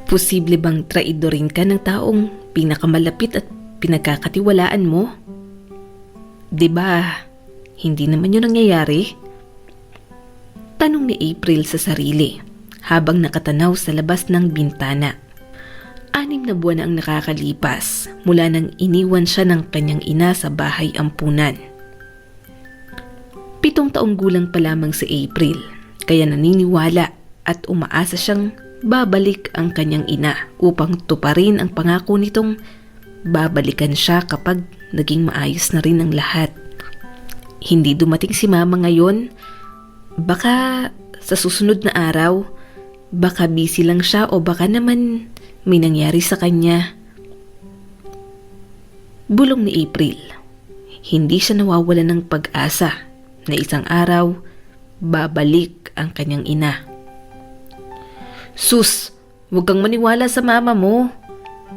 Posible bang traidorin ka ng taong pinakamalapit at pinagkakatiwalaan mo? 'Di ba? Hindi naman yun nangyayari. Tanong ni April sa sarili habang nakatanaw sa labas ng bintana. 6 na buwan na ang nakakalipas mula nang iniwan siya ng kanyang ina sa bahay ampunan. 7 taong gulang pa lamang si April, kaya naniniwala at umaasa siyang babalik ang kanyang ina upang tuparin ang pangako nitong babalikan siya kapag naging maayos na rin ang lahat. Hindi dumating si mama ngayon. Baka sa susunod na araw, baka busy lang siya o baka naman may nangyari sa kanya. Bulong ni April. Hindi siya nawawalan ng pag-asa na isang araw babalik ang kanyang ina. Sus, huwag kang maniwala sa mama mo.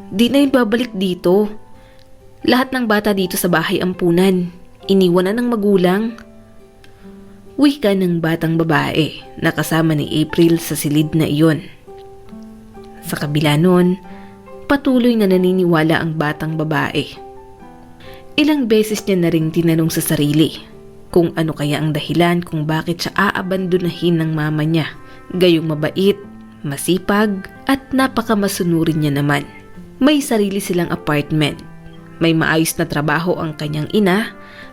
Di na yun babalik dito. Lahat ng bata dito sa bahay ampunan, iniwan na ng magulang. Wika ng batang babae na kasama ni April sa silid na iyon. Sa kabila nun, patuloy na naniniwala ang batang babae. Ilang beses niya na ring tinanong sa sarili kung ano kaya ang dahilan kung bakit siya aabandonahin ng mama niya, gayong mabait, masipag at napakamasunurin niya naman. May sarili silang apartment, may maayos na trabaho ang kanyang ina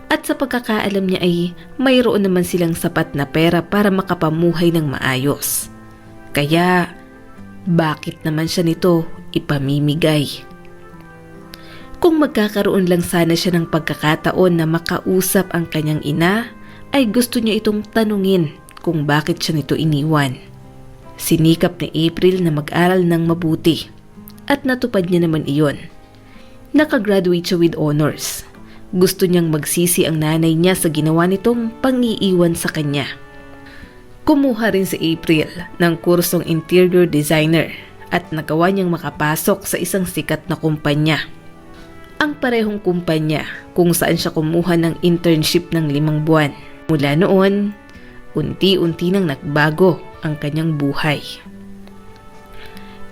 at sa pagkakaalam niya ay mayroon naman silang sapat na pera para makapamuhay ng maayos. Kaya bakit naman siya nito ipamimigay? Kung magkakaroon lang sana siya ng pagkakataon na makausap ang kanyang ina, ay gusto niya itong tanungin kung bakit siya nito iniwan. Sinikap ni April na mag-aral ng mabuti at natupad niya naman iyon. Nakagraduate siya with honors. Gusto niyang magsisi ang nanay niya sa ginawa nitong pang-iiwan sa kanya. Kumuha rin si April ng kursong interior designer at nagawa niyang makapasok sa isang sikat na kumpanya. Ang parehong kumpanya kung saan siya kumuha ng internship ng 5 buwan. Mula noon, unti-unti nang nagbago ang kanyang buhay.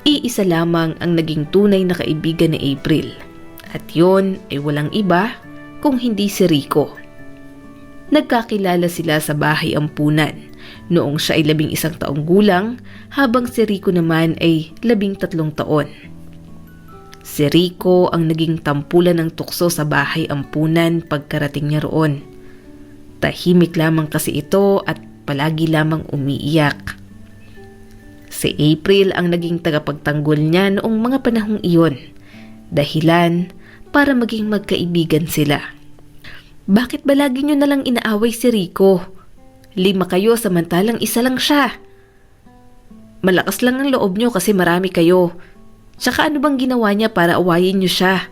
Iisa lamang ang naging tunay na kaibigan ni April at yon ay walang iba kung hindi si Rico. Nagkakilala sila sa bahay ampunan noong siya ay 11 taong gulang habang si Rico naman ay 13 taon. Si Rico ang naging tampulan ng tukso sa bahay ampunan pagkarating niya roon. Tahimik lamang kasi ito at palagi lamang umiiyak. Si April ang naging tagapagtanggol niya noong mga panahong iyon, dahilan para maging magkaibigan sila. Bakit ba lagi niyo nalang inaaway si Rico? 5 kayo samantalang isa lang siya. Malakas lang ang loob niyo kasi marami kayo. Tsaka ano bang ginawa niya para awayin niyo siya?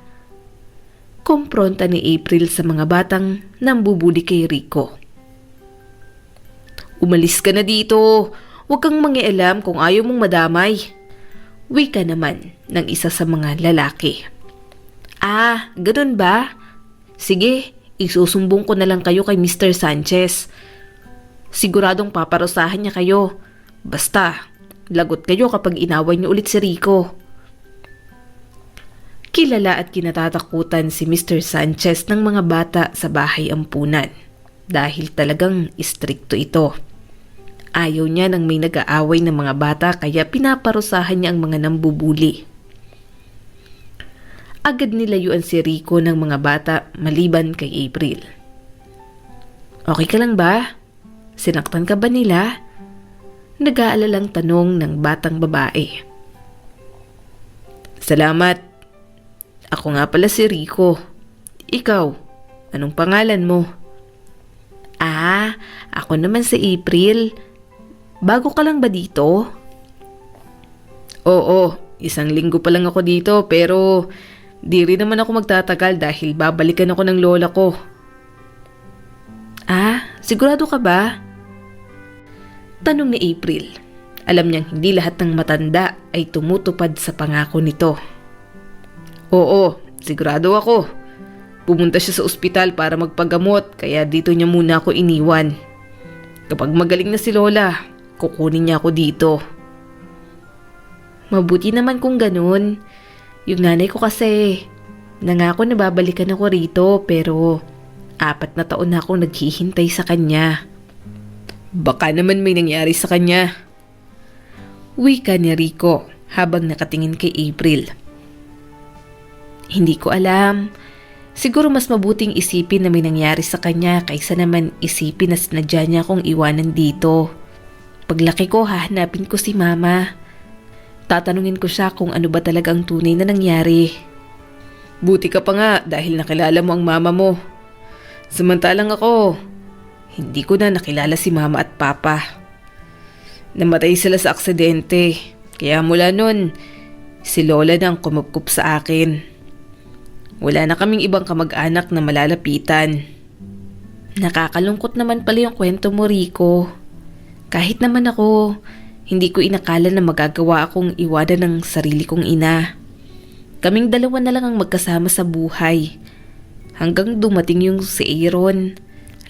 Kompronta ni April sa mga batang nambubuli kay Rico. Umalis ka na dito. Huwag kang mangialam kung ayaw mong madamay. Wika naman ng isa sa mga lalaki. Ah, ganun ba? Sige, isusumbong ko na lang kayo kay Mr. Sanchez. Siguradong paparusahan niya kayo. Basta, lagot kayo kapag inaway niyo ulit si Rico. Kilala at kinatatakutan si Mr. Sanchez ng mga bata sa bahay ampunan dahil talagang istrikto ito. Ayaw niya nang may nag-aaway ng mga bata kaya pinaparusahan niya ang mga nambubuli. Agad nilayuan si Rico ng mga bata maliban kay April. Okay ka lang ba? Sinaktan ka ba nila? Nag-aalalang tanong ng batang babae. Salamat. Ako nga pala si Rico. Ikaw, anong pangalan mo? Ah, ako naman si April. Bago ka lang ba dito? Oo, 1 linggo pa lang ako dito pero di rin naman ako magtatagal dahil babalikan ako ng lola ko. Ah, sigurado ka ba? Tanong ni April. Alam niyang hindi lahat ng matanda ay tumutupad sa pangako nito. Oo, sigurado ako. Pumunta siya sa ospital para magpagamot kaya dito niya muna ako iniwan. Kapag magaling na si Lola, kukunin niya ako dito. Mabuti naman kung ganun. Yung nanay ko kasi, nangako na babalikan ako rito pero 4 na taon na akong naghihintay sa kanya. Baka naman may nangyari sa kanya. Wika ni Rico habang nakatingin kay April. Hindi ko alam. Siguro mas mabuting isipin na may nangyari sa kanya kaysa naman isipin na sinadya niya akong iwanan dito. Paglaki ko, hahanapin ko si mama. Tatanungin ko siya kung ano ba talaga ang tunay na nangyari. Buti ka pa nga dahil nakilala mo ang mama mo. Samantalang ako, hindi ko na nakilala si mama at papa. Namatay sila sa aksidente, kaya mula nun, si Lola na ang kumupkup sa akin. Wala na kaming ibang kamag-anak na malalapitan. Nakakalungkot naman pala yung kwento mo, Rico. Kahit naman ako, hindi ko inakala na magagawa akong iwanan ng sarili kong ina. Kaming dalawa na lang ang magkasama sa buhay. Hanggang dumating yung si Aaron.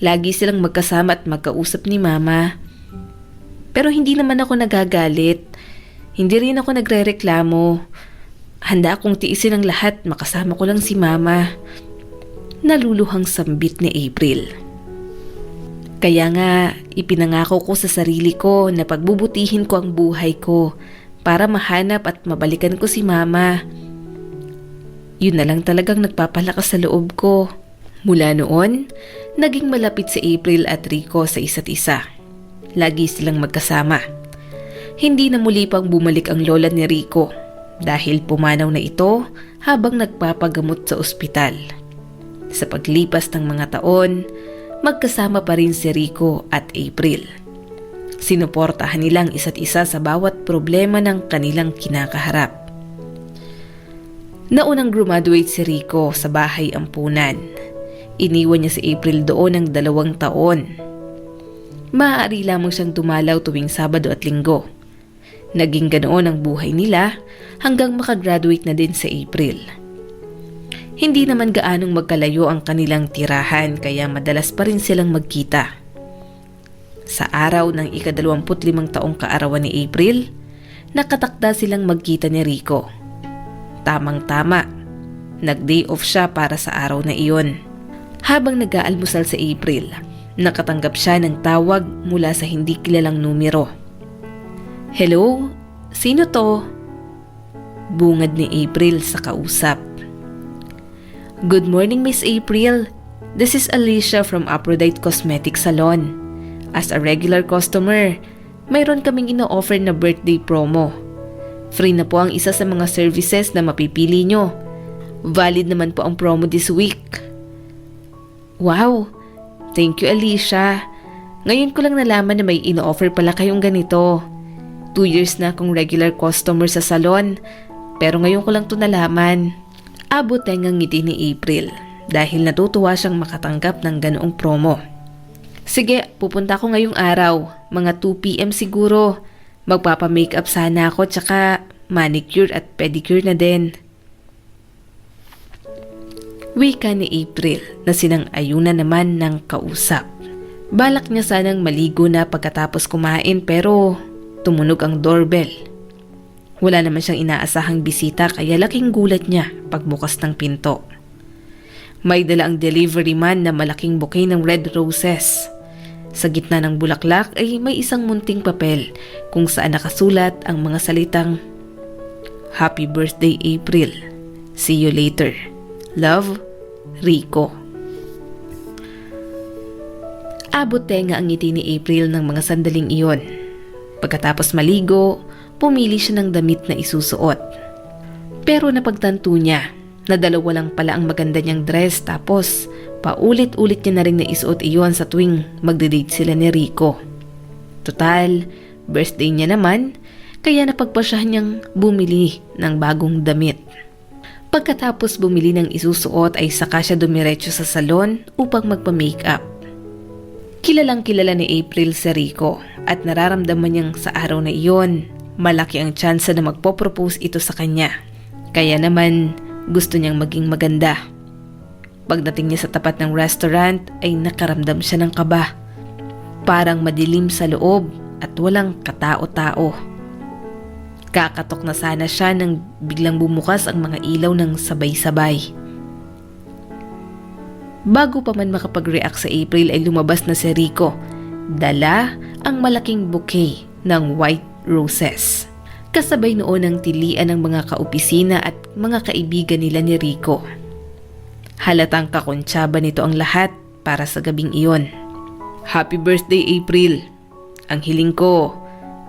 Lagi silang magkasama at magkausap ni mama. Pero hindi naman ako nagagalit. Hindi rin ako nagrereklamo. Handa akong tiisin ang lahat, makasama ko lang si mama. Naluluhang sambit ni April. Kaya nga, ipinangako ko sa sarili ko na pagbubutihin ko ang buhay ko para mahanap at mabalikan ko si mama. Yun na lang talagang nagpapalakas sa loob ko. Mula noon, naging malapit si April at Rico sa isa't isa. Lagi silang magkasama. Hindi na muli pang bumalik ang lola ni Rico dahil pumanaw na ito habang nagpapagamot sa ospital. Sa paglipas ng mga taon, magkasama pa rin si Rico at April. Sinuportahan nilang isa't isa sa bawat problema ng kanilang kinakaharap. Naunang graduate si Rico sa bahay ampunan. Iniwan niya si April doon ng 2 taon. Maaari lamang siyang dumalaw tuwing Sabado at Linggo. Naging ganoon ang buhay nila hanggang makagraduate na din si April. Hindi naman gaanong magkalayo ang kanilang tirahan kaya madalas pa rin silang magkita. Sa araw ng ika-25 taong kaarawan ni April, nakatakda silang magkita ni Rico. Tamang-tama, nag-day off siya para sa araw na iyon. Habang nag-aalmusal sa April, nakatanggap siya ng tawag mula sa hindi kilalang numero. Hello? Sino to? Bungad ni April sa kausap. Good morning, Miss April. This is Alicia from Aphrodite Cosmetic Salon. As a regular customer, mayroon kaming ino-offer na birthday promo. Free na po ang isa sa mga services na mapipili nyo. Valid naman po ang promo this week. Wow! Thank you, Alicia. Ngayon ko lang nalaman na may ino-offer pala kayong ganito. 2 years na akong regular customer sa salon, pero ngayon ko lang to nalaman. Abot tengang ngiti ni April dahil natutuwa siyang makatanggap ng ganoong promo. Sige, pupunta ako ngayong araw, mga 2 PM siguro. Magpapa-makeup sana ako tsaka manicure at pedicure na din. Wika ni April na sinang-ayunan naman ng kausap. Balak niya sanang maligo na pagkatapos kumain pero tumunog ang doorbell. Wala naman siyang inaasahang bisita kaya laking gulat niya pagbukas ng pinto. May dala ang delivery man na malaking bouquet ng red roses. Sa gitna ng bulaklak ay may isang munting papel kung saan nakasulat ang mga salitang Happy birthday, April. See you later. Love, Rico. Abot tenga ang ngiti ni April ng mga sandaling iyon. Pagkatapos maligo, pumili siya ng damit na isusuot. Pero napagtanto niya na 2 lang pala ang maganda niyang dress tapos paulit-ulit niya na rin naisuot iyon sa tuwing magde-date sila ni Rico. Total, birthday niya naman, kaya napagpasyahan niyang bumili ng bagong damit. Pagkatapos bumili ng isusuot ay saka siya dumiretso sa salon upang magpa-makeup. Kilalang kilala ni April si Rico at nararamdaman niyang sa araw na iyon, malaki ang tsansa na magpo-propose ito sa kanya. Kaya naman, gusto niyang maging maganda. Pagdating niya sa tapat ng restaurant ay nakaramdam siya ng kaba. Parang madilim sa loob at walang katao-tao. Kakatok na sana siya nang biglang bumukas ang mga ilaw ng sabay-sabay. Bago pa man makapag-react sa April ay lumabas na si Rico. Dala ang malaking bouquet ng white roses. Kasabay noon ang tilian ng mga kaopisina at mga kaibigan nila ni Rico. Halatang kakontsaba nito ang lahat para sa gabing iyon. Happy birthday, April! Ang hiling ko,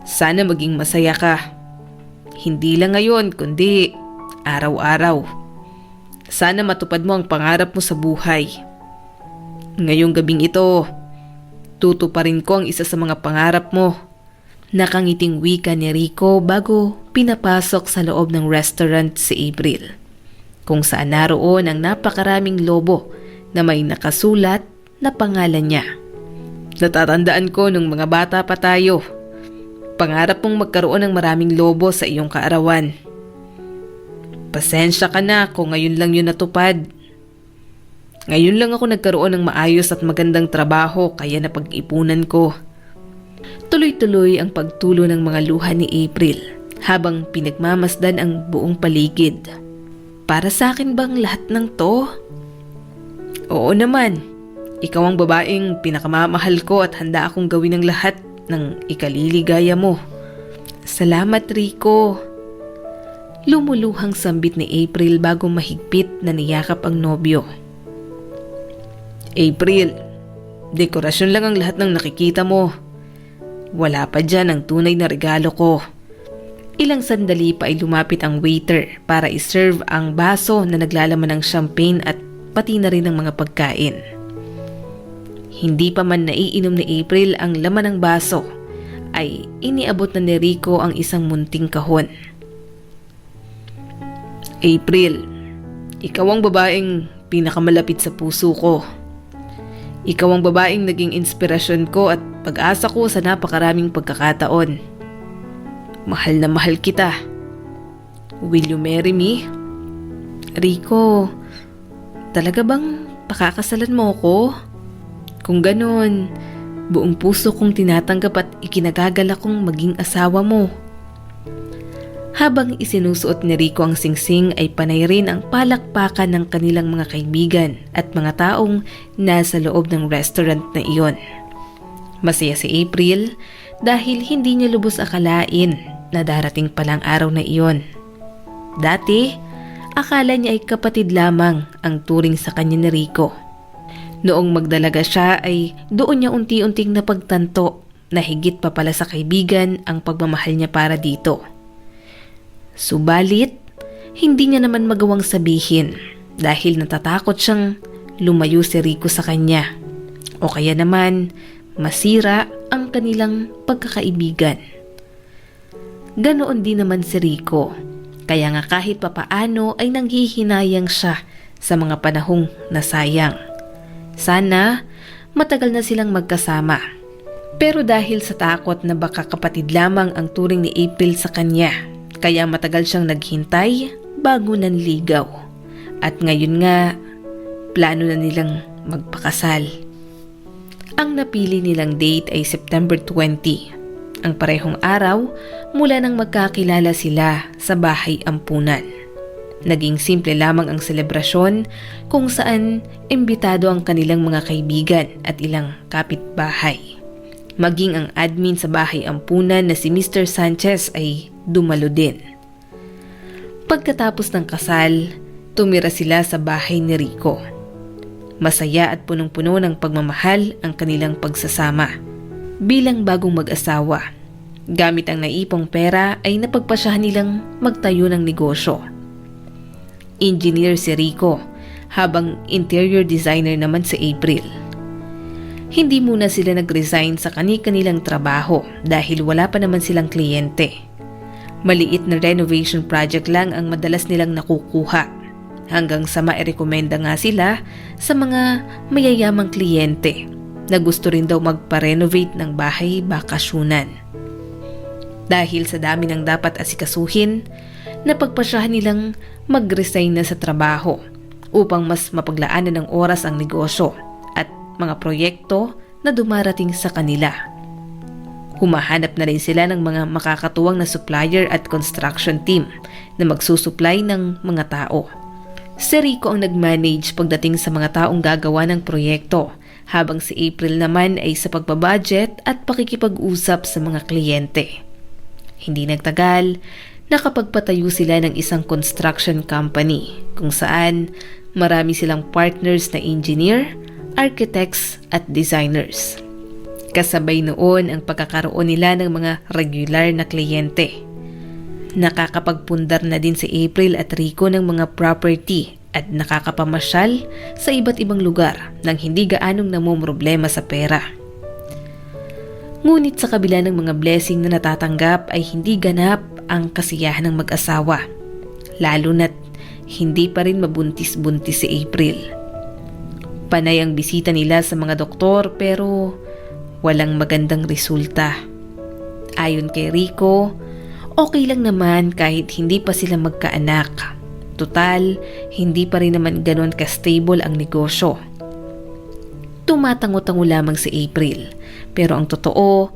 sana maging masaya ka. Hindi lang ngayon kundi araw-araw. Sana matupad mo ang pangarap mo sa buhay. Ngayong gabing ito, tutuparin ko ang isa sa mga pangarap mo. Nakangiting wika ni Rico bago pinapasok sa loob ng restaurant si April, kung saan naroon ang napakaraming lobo na may nakasulat na pangalan niya. Natatandaan ko nung mga bata pa tayo. Pangarap mong magkaroon ng maraming lobo sa iyong kaarawan. Pasensya ka na kung ngayon lang yun natupad. Ngayon lang ako nagkaroon ng maayos at magandang trabaho kaya napag-ipunan ko. Tuloy-tuloy ang pagtulo ng mga luha ni April habang pinagmamasdan ang buong paligid. Para sa akin bang lahat ng to? Oo naman. Ikaw ang babaeng pinakamamahal ko at handa akong gawin ang lahat ng ikaliligaya mo. Salamat, Rico. Lumuluhang sambit ni April bago mahigpit na niyakap ang nobyo. April, dekorasyon lang ang lahat ng nakikita mo. Wala pa dyan ang tunay na regalo ko. Ilang sandali pa ay lumapit ang waiter para iserve ang baso na naglalaman ng champagne at pati na rin ang mga pagkain. Hindi pa man naiinom ni April ang laman ng baso, ay iniabot na ni Rico ang isang munting kahon. April, ikaw ang babaeng pinakamalapit sa puso ko. Ikaw ang babaeng naging inspirasyon ko at pag-asa ko sa napakaraming pagkakataon. Mahal na mahal kita. Will you marry me? Rico, talaga bang pakakasalan mo ko? Kung ganon, buong puso kong tinatanggap at ikinagagala kong maging asawa mo. Habang isinusuot ni Rico ang singsing ay panay rin ang palakpakan ng kanilang mga kaibigan at mga taong nasa loob ng restaurant na iyon. Masaya si April dahil hindi niya lubos akalain na darating palang araw na iyon. Dati, akala niya ay kapatid lamang ang turing sa kanya ni Rico. Noong magdalaga siya ay doon niya unti-unting napagtanto na higit pa pala sa kaibigan ang pagmamahal niya para dito. Subalit, hindi niya naman magawang sabihin dahil natatakot siyang lumayo si Rico sa kanya o kaya naman masira ang kanilang pagkakaibigan. Ganoon din naman si Rico, kaya nga kahit papaano ay nanghihinayang siya sa mga panahong nasayang. Sana matagal na silang magkasama. Pero dahil sa takot na baka kapatid lamang ang turing ni April sa kanya, kaya matagal siyang naghintay bago nanligaw. At ngayon nga, plano na nilang magpakasal. Ang napili nilang date ay September 20, ang parehong araw mula nang magkakilala sila sa bahay ampunan. Naging simple lamang ang selebrasyon kung saan imbitado ang kanilang mga kaibigan at ilang kapitbahay. Maging ang admin sa bahay ampunan na si Mr. Sanchez ay dumalo din. Pagkatapos ng kasal, tumira sila sa bahay ni Rico. Masaya at punong-puno ng pagmamahal ang kanilang pagsasama. Bilang bagong mag-asawa, gamit ang naipong pera ay napagpasyahan nilang magtayo ng negosyo. Engineer si Rico, habang interior designer naman si April. Hindi muna sila nag-resign sa kani-kanilang trabaho dahil wala pa naman silang kliyente. Maliit na renovation project lang ang madalas nilang nakukuha, hanggang sa mairekomenda nga sila sa mga mayayamang kliyente na gusto rin daw magpa-renovate ng bahay bakasyunan. Dahil sa dami ng dapat asikasuhin, napagpasyahan nilang mag-resign na sa trabaho upang mas mapaglaanan ng oras ang negosyo at mga proyekto na dumarating sa kanila. Humahanap na rin sila ng mga makakatuwang na supplier at construction team na magsusupply ng mga tao. Si Rico ang nag-manage pagdating sa mga taong gagawa ng proyekto, habang si April naman ay sa pagbabudget at pakikipag-usap sa mga kliyente. Hindi nagtagal, nakapagpatayo sila ng isang construction company kung saan marami silang partners na engineer, architects at designers. Kasabay noon ang pagkakaroon nila ng mga regular na kliyente. Nakakapagpundar na din si April at Rico ng mga property at nakakapamasyal sa iba't ibang lugar nang hindi gaanong namomroblema sa pera. Ngunit sa kabila ng mga blessing na natatanggap ay hindi ganap ang kasiyahan ng mag-asawa, lalo na't hindi pa rin mabuntis-buntis si April. Panay ang bisita nila sa mga doktor pero walang magandang resulta. Ayon kay Rico, okay lang naman kahit hindi pa sila magkaanak. Tutal, hindi pa rin naman ganon ka-stable ang negosyo. Tumatango-tango lamang si April, pero ang totoo,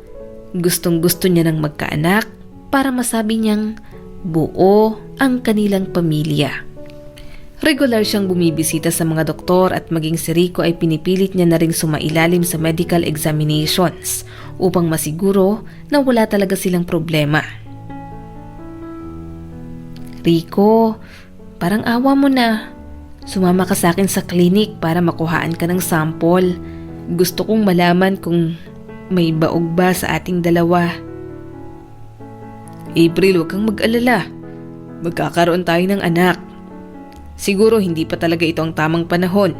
gustong-gusto niya ng magkaanak para masabi niyang buo ang kanilang pamilya. Regular siyang bumibisita sa mga doktor at maging si Rico ay pinipilit niya na ring sumailalim sa medical examinations upang masiguro na wala talaga silang problema. Rico, parang awa mo na. Sumama ka sa akin sa clinic para makuhaan ka ng sample. Gusto kong malaman kung may baog ba sa ating dalawa. April, huwag kang mag-alala. Magkakaroon tayo ng anak. Siguro hindi pa talaga ito ang tamang panahon.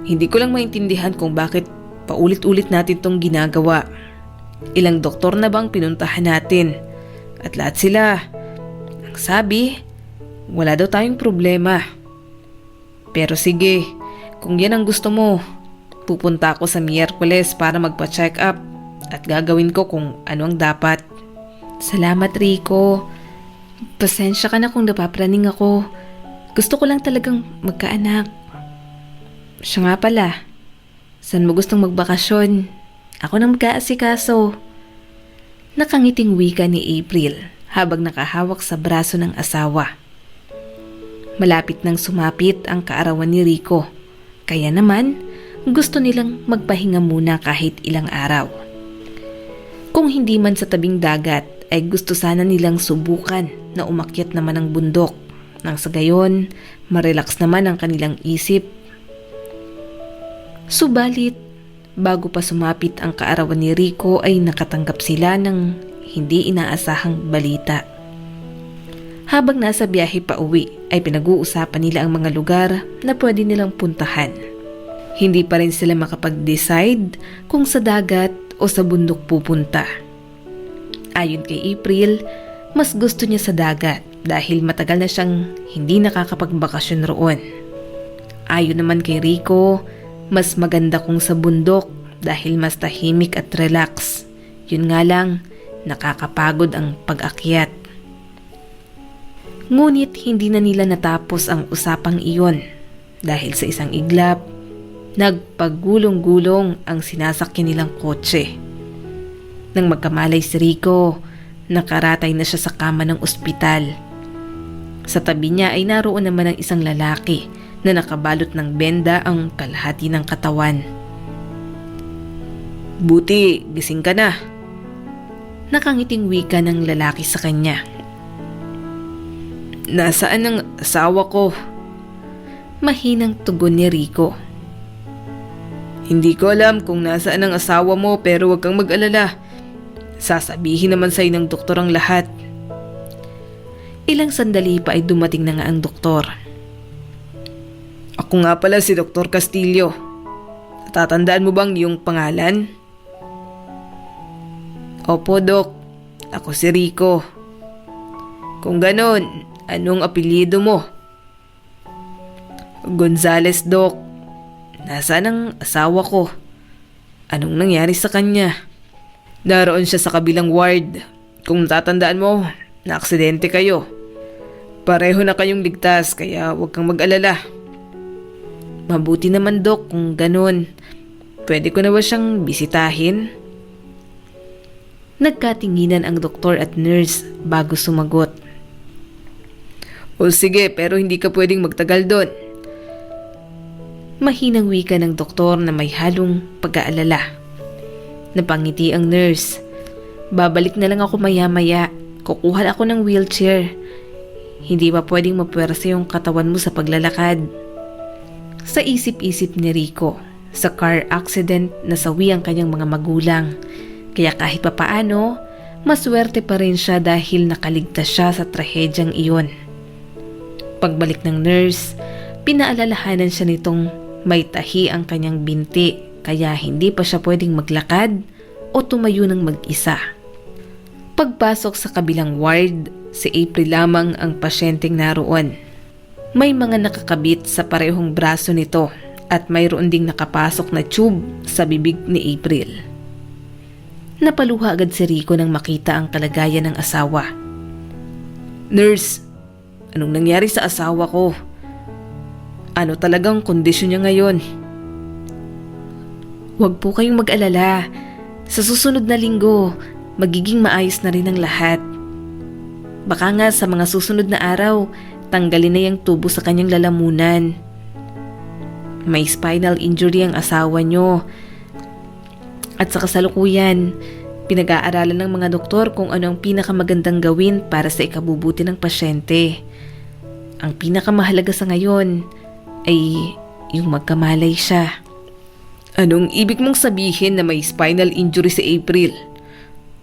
Hindi ko lang maintindihan kung bakit paulit-ulit natin itong ginagawa. Ilang doktor na bang pinuntahan natin? At lahat sila, ang sabi, wala daw tayong problema. Pero sige, kung yan ang gusto mo, pupunta ako sa Miyerkules para magpa-check up at gagawin ko kung ano ang dapat. Salamat, Rico. Pasensya ka na kung napapraning ako. Gusto ko lang talagang magkaanak. Siya nga pala, saan mo gustong magbakasyon? Ako nang mag-aasikaso. Nakangiting wika ni April habang nakahawak sa braso ng asawa. Malapit nang sumapit ang kaarawan ni Rico, kaya naman gusto nilang magpahinga muna kahit ilang araw. Kung hindi man sa tabing dagat, ay gusto sana nilang subukan na umakyat naman ang bundok. Nang sa gayon, marelax naman ang kanilang isip. Subalit, bago pa sumapit ang kaarawan ni Rico ay nakatanggap sila ng hindi inaasahang balita. Habang nasa biyahe pa uwi ay pinag-uusapan nila ang mga lugar na pwede nilang puntahan. Hindi pa rin sila makapag-decide kung sa dagat o sa bundok pupunta. Ayon kay April, mas gusto niya sa dagat dahil matagal na siyang hindi nakakapagbakasyon roon. Ayon naman kay Rico, mas maganda kung sa bundok dahil mas tahimik at relax. Yun nga lang, nakakapagod ang pag-akyat. Ngunit hindi na nila natapos ang usapang iyon dahil sa isang iglap, nagpagulong-gulong ang sinasakyan nilang kotse. Nang magkamalay si Rico, nakaratay na siya sa kama ng ospital. Sa tabi niya ay naroon naman ang isang lalaki na nakabalot ng benda ang kalahati ng katawan. Buti, gising ka na. Nakangiting wika ng lalaki sa kanya. Nasaan ang asawa ko? Mahinang tugon ni Rico. Hindi ko alam kung nasaan ang asawa mo pero huwag kang mag-alala. Sasabihin naman sa'yo ng doktor ang lahat. Ilang sandali pa ay dumating na nga ang doktor. Ako nga pala si Dr. Castillo. Tatandaan mo bang iyong pangalan? Opo, Dok. Ako si Rico. Kung ganon, anong apelyido mo? Gonzales, Dok. Nasaan ang asawa ko? Anong nangyari sa kanya? Naroon siya sa kabilang ward. Kung tatandaan mo, na-aksidente kayo. Pareho na kayong ligtas kaya huwag kang mag-alala. Mabuti naman, Dok, kung ganun. Pwede ko na ba siyang bisitahin? Nagkatinginan ang doktor at nurse bago sumagot. O sige, pero hindi ka pwedeng magtagal doon. Mahinang wika ng doktor na may halong pag-aalala. Napangiti ang nurse. Babalik na lang ako maya-maya. Kukuha ako ng wheelchair. Hindi ba pwedeng mapwersa yung katawan mo sa paglalakad? Sa isip-isip ni Rico, sa car accident nasawi ang kanyang mga magulang. Kaya kahit papaano, maswerte pa rin siya dahil nakaligtas siya sa trahedyang iyon. Pagbalik ng nurse, pinaalalahanan siya nitong may tahi ang kanyang binti kaya hindi pa siya pwedeng maglakad o tumayo ng mag-isa. Pagpasok sa kabilang ward, si April lamang ang pasyenteng naroon. May mga nakakabit sa parehong braso nito at mayroon ding nakapasok na tube sa bibig ni April. Napaluha agad si Rico nang makita ang kalagayan ng asawa. Nurse, anong nangyari sa asawa ko? Ano talagang kondisyon niya ngayon? Huwag po kayong mag-alala. Sa susunod na linggo, magiging maayos na rin ang lahat. Baka nga sa mga susunod na araw, tanggalin na yung tubo sa kanyang lalamunan. May spinal injury ang asawa nyo. At sa kasalukuyan, pinag-aaralan ng mga doktor kung ano ang pinakamagandang gawin para sa ikabubuti ng pasyente. Ang pinakamahalaga sa ngayon ay yung magkamalay siya. Anong ibig mong sabihin na may spinal injury si April?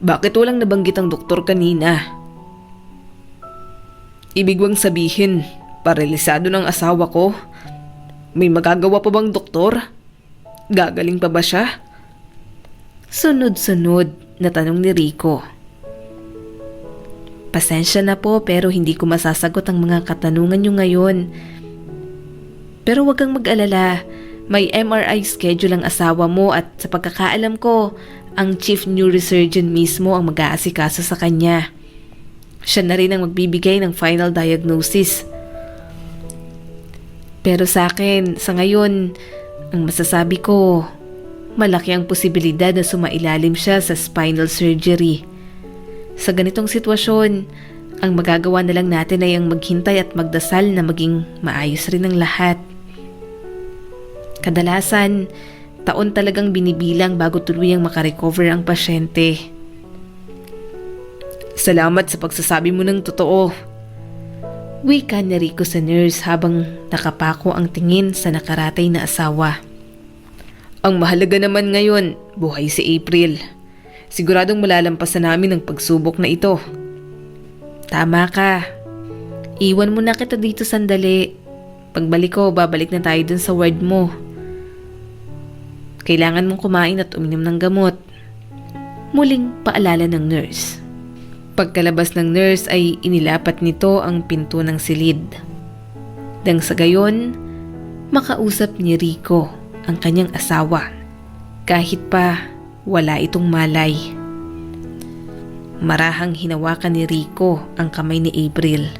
Bakit walang nabanggit ang doktor kanina? Ibig bang sabihin, paralisado ng asawa ko? May magagawa pa bang doktor? Gagaling pa ba siya? Sunod-sunod na tanong ni Rico. Pasensya na po pero hindi ko masasagot ang mga katanungan nyo ngayon. Pero huwag kang mag-alala. May MRI schedule ang asawa mo at sa pagkakaalam ko, ang chief neurosurgeon mismo ang mag-aasikaso sa kanya. Siya na rin ang magbibigay ng final diagnosis. Pero sa akin, sa ngayon, ang masasabi ko, malaki ang posibilidad na sumailalim siya sa spinal surgery. Sa ganitong sitwasyon, ang magagawa na lang natin ay ang maghintay at magdasal na maging maayos rin ang lahat. Kadalasan, taon talagang binibilang bago tuluyang makarecover ang pasyente. Salamat sa pagsasabi mo ng totoo. Wika ni Rico sa nurse habang nakapako ang tingin sa nakaratay na asawa. Ang mahalaga naman ngayon, buhay si April. Siguradong malalampasan namin ang pagsubok na ito. Tama ka. Iwan mo na kita dito sandali. Pagbalik ko, babalik na tayo dun sa ward mo. Kailangan mong kumain at uminom ng gamot. Muling paalala ng nurse. Pagkalabas ng nurse ay inilapat nito ang pinto ng silid. Dang sa gayon, makausap ni Rico ang kanyang asawa. Kahit pa wala itong malay. Marahang hinawakan ni Rico ang kamay ni April.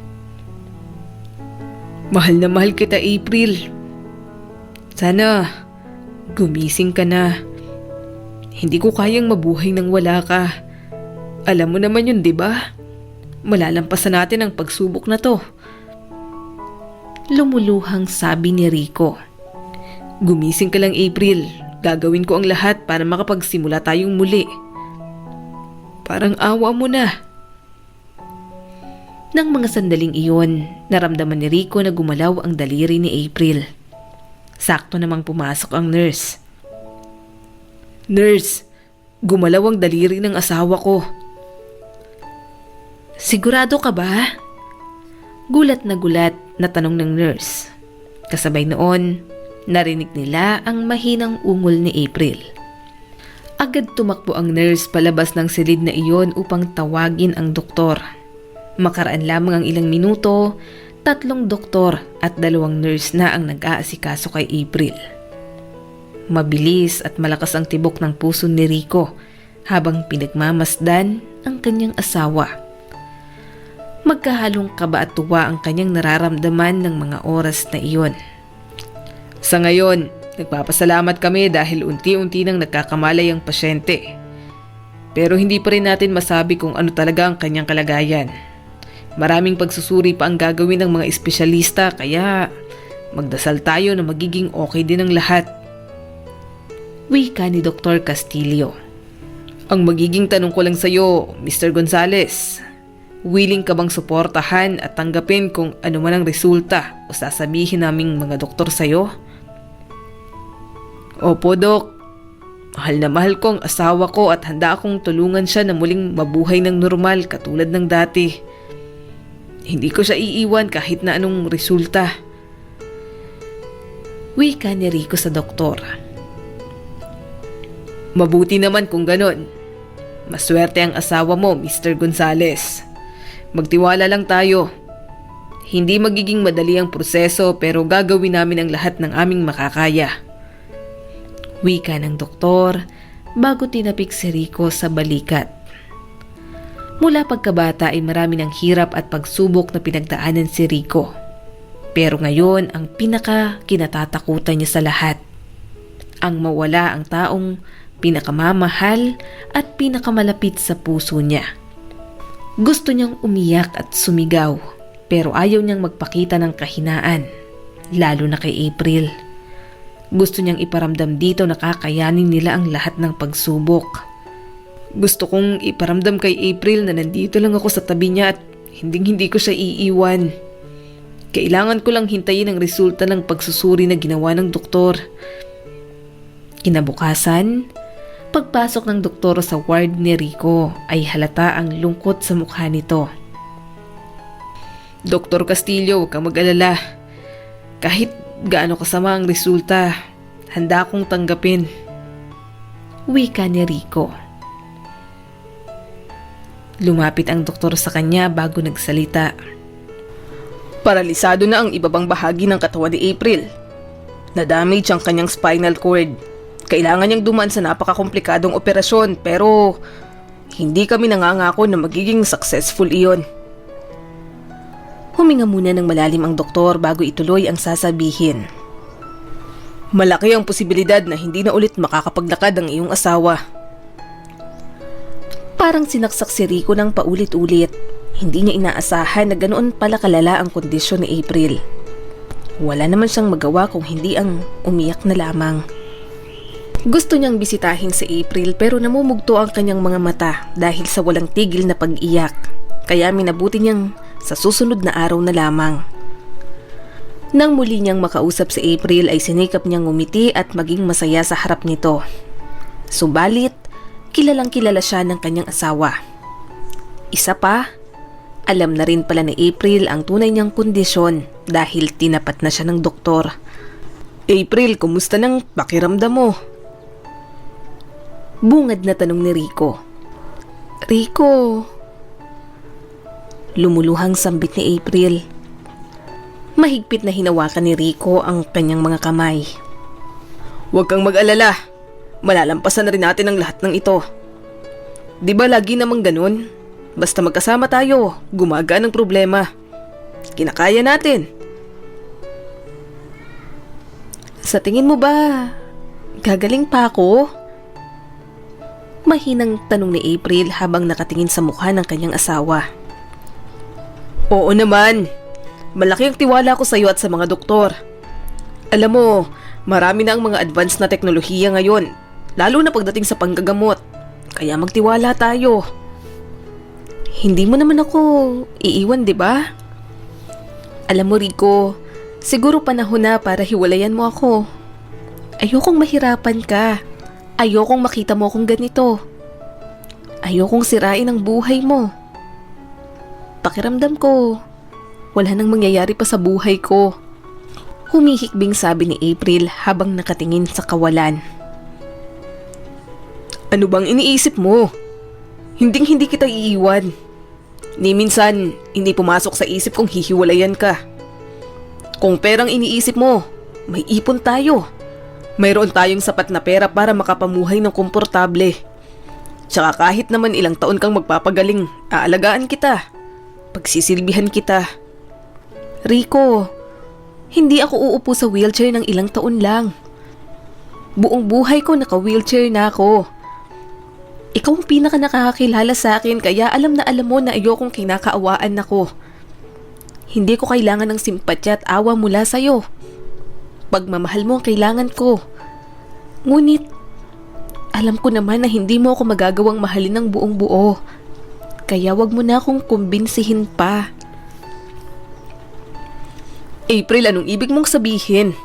Mahal na mahal kita, April. Sana gumising ka na. Hindi ko kayang mabuhay nang wala ka. Alam mo naman yun, 'di ba? Malalampasan natin ang pagsubok na 'to. Lumuluhang sabi ni Rico. Gumising ka lang, April. Gagawin ko ang lahat para makapagsimula tayong muli. Parang awa mo na. Nang mga sandaling iyon, naramdaman ni Rico na gumalaw ang daliri ni April. Sakto namang pumasok ang nurse. Nurse, gumalaw ang daliri ng asawa ko. Sigurado ka ba? Gulat na tanong ng nurse. Kasabay noon, narinig nila ang mahinang ungol ni April. Agad tumakbo ang nurse palabas ng silid na iyon upang tawagin ang doktor. Makaraan lamang ang ilang minuto, 3 doktor at 2 nurse na ang nag-aasikaso kay April. Mabilis at malakas ang tibok ng puso ni Rico habang pinagmamasdan ang kanyang asawa. Magkahalong kaba at tuwa ang kanyang nararamdaman ng mga oras na iyon. Sa ngayon, nagpapasalamat kami dahil unti-unti nang nagkakamalay ang pasyente. Pero hindi pa rin natin masabi kung ano talaga ang kanyang kalagayan. Maraming pagsusuri pa ang gagawin ng mga espesyalista kaya magdasal tayo na magiging okay din ang lahat. Wika ni Dr. Castillo. Ang magiging tanong ko lang sa'yo, Mr. Gonzales, willing ka bang suportahan at tanggapin kung ano man ang resulta o sasabihin naming mga doktor sa'yo? Opo, Dok. Mahal na mahal ko ang asawa ko at handa akong tulungan siya na muling mabuhay ng normal katulad ng dati. Hindi ko siya iiwan kahit na anong resulta. Wika ni Rico sa doktor. Mabuti naman kung ganon. Maswerte ang asawa mo, Mr. Gonzales. Magtiwala lang tayo. Hindi magiging madali ang proseso pero gagawin namin ang lahat ng aming makakaya. Wika ng doktor bago tinapik si Rico sa balikat. Mula pagkabata ay marami ng hirap at pagsubok na pinagdaanan si Rico. Pero ngayon ang kinatatakutan niya sa lahat. Ang mawala ang taong pinakamamahal at pinakamalapit sa puso niya. Gusto niyang umiyak at sumigaw pero ayaw niyang magpakita ng kahinaan, lalo na kay April. Gusto niyang iparamdam dito na kakayanin nila ang lahat ng pagsubok. Gusto kong iparamdam kay April na nandito lang ako sa tabi niya at hindi ko siya iiwan. Kailangan ko lang hintayin ang resulta ng pagsusuri na ginawa ng doktor. Kinabukasan, pagpasok ng doktor sa ward ni Rico ay halata ang lungkot sa mukha nito. Dr. Castillo, huwag kang mag-alala. Kahit gaano kasama ang resulta, handa akong tanggapin. Wika ni Rico. Lumapit ang doktor sa kanya bago nagsalita. Paralisado na ang ibabang bahagi ng katawan ni April. Na-damage ang kanyang spinal cord. Kailangan niyang dumaan sa napakakomplikadong operasyon pero hindi kami nangangako na magiging successful iyon. Huminga muna ng malalim ang doktor bago ituloy ang sasabihin. Malaki ang posibilidad na hindi na ulit makakapaglakad ang iyong asawa. Parang sinaksak si Rico ng paulit-ulit. Hindi niya inaasahan na ganoon pala kalala ang kondisyon ni April. Wala naman siyang magawa kung hindi ang umiyak na lamang. Gusto niyang bisitahin si April pero namumugto ang kanyang mga mata dahil sa walang tigil na pag-iyak. Kaya minabuti niyang sa susunod na araw na lamang. Nang muli niyang makausap si April ay sinikap niyang ngumiti at maging masaya sa harap nito. Subalit, kilalang kilala siya ng kanyang asawa. Isa pa, alam na rin pala ni April ang tunay niyang kondisyon dahil tinapat na siya ng doktor. April, kumusta nang pakiramdam mo? Bungad na tanong ni Rico. Rico. Lumuluhang sambit ni April. Mahigpit na hinawakan ni Rico ang kanyang mga kamay. Huwag kang mag-alala. Malalampasan na rin natin ang lahat ng ito. Di ba lagi namang ganun? Basta magkasama tayo, gumagaan ang problema. Kinakaya natin. Sa tingin mo ba, gagaling pa ako? Mahinang tanong ni April habang nakatingin sa mukha ng kanyang asawa. Oo naman. Malaki ang tiwala ko sa iyo at sa mga doktor. Alam mo, marami na ang mga advanced na teknolohiya ngayon, lalo na pagdating sa panggagamot. Kaya magtiwala tayo. Hindi mo naman ako iiwan, di ba? Alam mo, Rico, siguro panahon na para hiwalayan mo ako. Ayokong mahirapan ka. Ayokong makita mo akong ganito. Ayokong sirain ang buhay mo. Pakiramdam ko, wala nang mangyayari pa sa buhay ko. Humihikbing sabi ni April habang nakatingin sa kawalan. Ano bang iniisip mo? Hinding-hindi kita iiwan. Ni minsan, hindi pumasok sa isip kong hihiwalayan ka. Kung perang iniisip mo, may ipon tayo. Mayroon tayong sapat na pera para makapamuhay ng komportable. Tsaka kahit naman ilang taon kang magpapagaling, aalagaan kita. Pagsisilbihan kita. Rico, hindi ako uupo sa wheelchair ng ilang taon lang. Buong buhay ko naka-wheelchair na ako. Ikaw ang pinaka nakakakilala sa akin kaya alam mo na ayokong kinakaawaan ako. Hindi ko kailangan ng simpatya at awa mula sa'yo. Pagmamahal mo ang kailangan ko. Ngunit, alam ko naman na hindi mo ako magagawang mahalin ng buong buo. Kaya wag mo na akong kumbinsihin pa. April, anong ibig mong sabihin?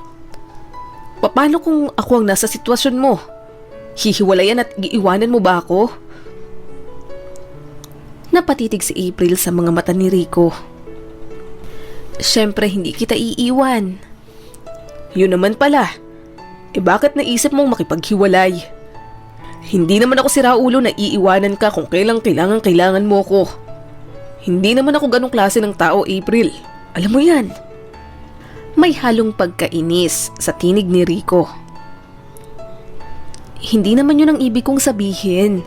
Paano kung ako ang nasa sitwasyon mo? Hihiwalayan at iiwanan mo ba ako? Napatitig si April sa mga mata ni Rico. Siyempre hindi kita iiwan. Yun naman pala. Bakit naisip mong makipaghiwalay? Hindi naman ako siraulo na iiwanan ka kung kailangan mo ko. Hindi naman ako ganong klase ng tao, April. Alam mo yan. May halong pagkainis sa tinig ni Rico. Hindi naman yun ang ibig kong sabihin.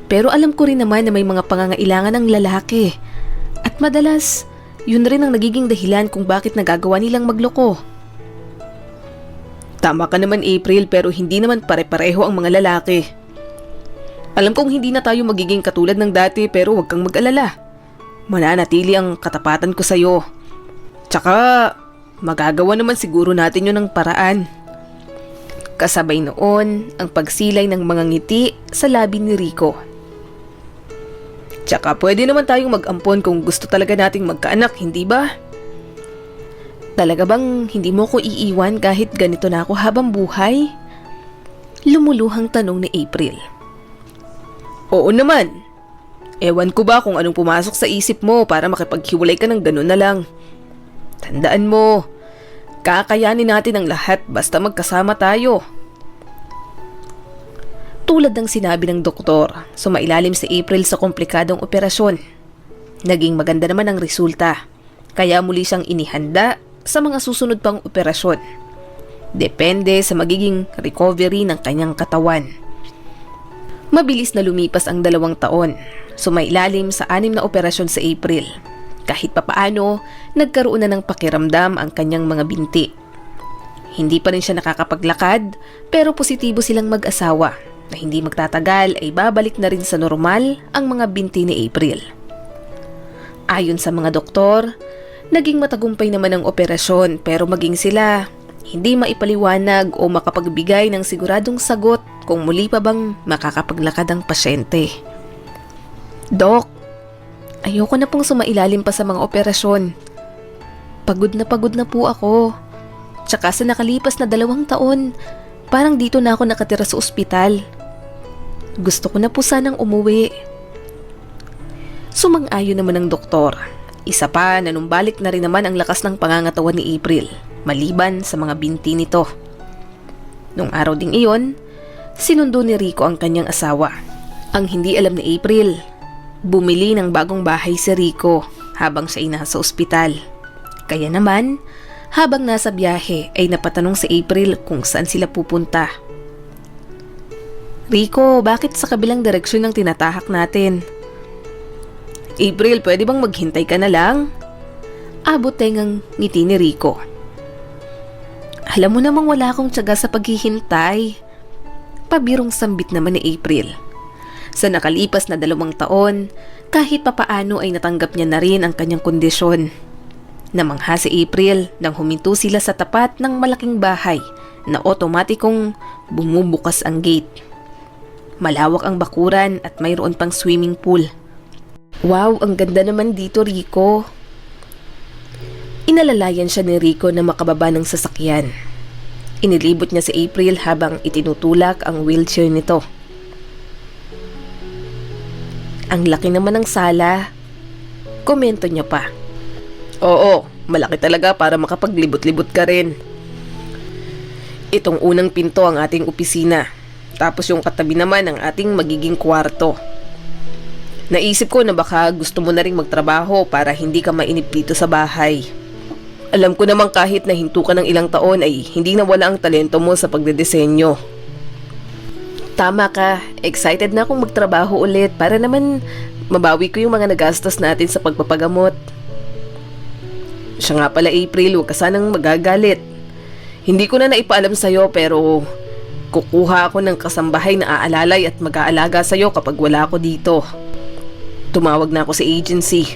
Pero alam ko rin naman na may mga pangangailangan ng lalaki. At madalas, yun rin ang nagiging dahilan kung bakit nagagawa nilang magloko. Tama ka naman, April, pero hindi naman pare-pareho ang mga lalaki. Alam kong hindi na tayo magiging katulad ng dati pero huwag kang mag-alala. Mananatili ang katapatan ko sa'yo. Tsaka, magagawa naman siguro natin yun ng paraan. Kasabay noon ang pagsilay ng mga ngiti sa labi ni Rico. Tsaka pwede naman tayong mag-ampon kung gusto talaga nating magkaanak, hindi ba? Talaga bang hindi mo ko iiwan kahit ganito na ako habang buhay? Lumuluhang tanong ni April. Oo naman. Ewan ko ba kung anong pumasok sa isip mo para makipaghiwalay ka ng ganun na lang. Tandaan mo, kakayanin natin ang lahat basta magkasama tayo. Tulad ng sinabi ng doktor, sumailalim si April sa komplikadong operasyon. Naging maganda naman ang resulta, kaya muli siyang inihanda sa mga susunod pang operasyon. Depende sa magiging recovery ng kanyang katawan. Mabilis na lumipas ang 2 taon, sumailalim sa 6 na operasyon sa April. Kahit papaano, nagkaroon na ng pakiramdam ang kanyang mga binti. Hindi pa rin siya nakakapaglakad, pero positibo silang mag-asawa na hindi magtatagal ay babalik na rin sa normal ang mga binti ni April. Ayon sa mga doktor, naging matagumpay naman ang operasyon pero maging sila hindi maipaliwanag o makapagbigay ng siguradong sagot kung muli pa bang makakapaglakad ang pasyente. Dok, ayoko na pong sumailalim pa sa mga operasyon. Pagod na po ako. Tsaka sa nakalipas na 2 taon, parang dito na ako nakatira sa ospital. Gusto ko na po sanang umuwi. Sumang-ayon naman ang doktor. Isa pa, nanumbalik na rin naman ang lakas ng pangangatawan ni April, maliban sa mga binti nito. Nung araw ding iyon, sinundo ni Rico ang kanyang asawa. Ang hindi alam ni April, bumili ng bagong bahay si Rico habang siya ay nasa ospital. Kaya naman, habang nasa biyahe ay napatanong si April kung saan sila pupunta. Rico, bakit sa kabilang direksyon ang tinatahak natin? April, pwede bang maghintay ka na lang? Abot tengang ngiti ni Rico. Alam mo namang wala akong tiyaga sa paghihintay. Pabirong sambit naman ni April. Sa nakalipas na 2 taon, kahit papaano ay natanggap niya na rin ang kanyang kondisyon. Namangha si April nang huminto sila sa tapat ng malaking bahay na otomatikong bumubukas ang gate. Malawak ang bakuran at mayroon pang swimming pool. Wow, ang ganda naman dito, Rico. Inalalayan siya ni Rico na makababa ng sasakyan. Inilibot niya si April habang itinutulak ang wheelchair nito. Ang laki naman ng sala. Komento niya pa. Oo, malaki talaga para makapaglibot-libot ka rin. Itong unang pinto ang ating opisina. Tapos yung katabi naman ang ating magiging kwarto. Naisip ko na baka gusto mo na rin magtrabaho para hindi ka mainip dito sa bahay. Alam ko namang kahit na hinto ka ng ilang taon ay hindi nawala ang talento mo sa pagdedesenyo. Tama ka, excited na akong magtrabaho ulit para naman mabawi ko yung mga nagastos natin sa pagpapagamot. Siya nga pala, April, huwag ka sanang magagalit. Hindi ko na naipaalam sa'yo pero Kukuha ako ng kasambahay na aalalay at mag-aalaga sa'yo kapag wala ako dito. Tumawag na ako sa agency.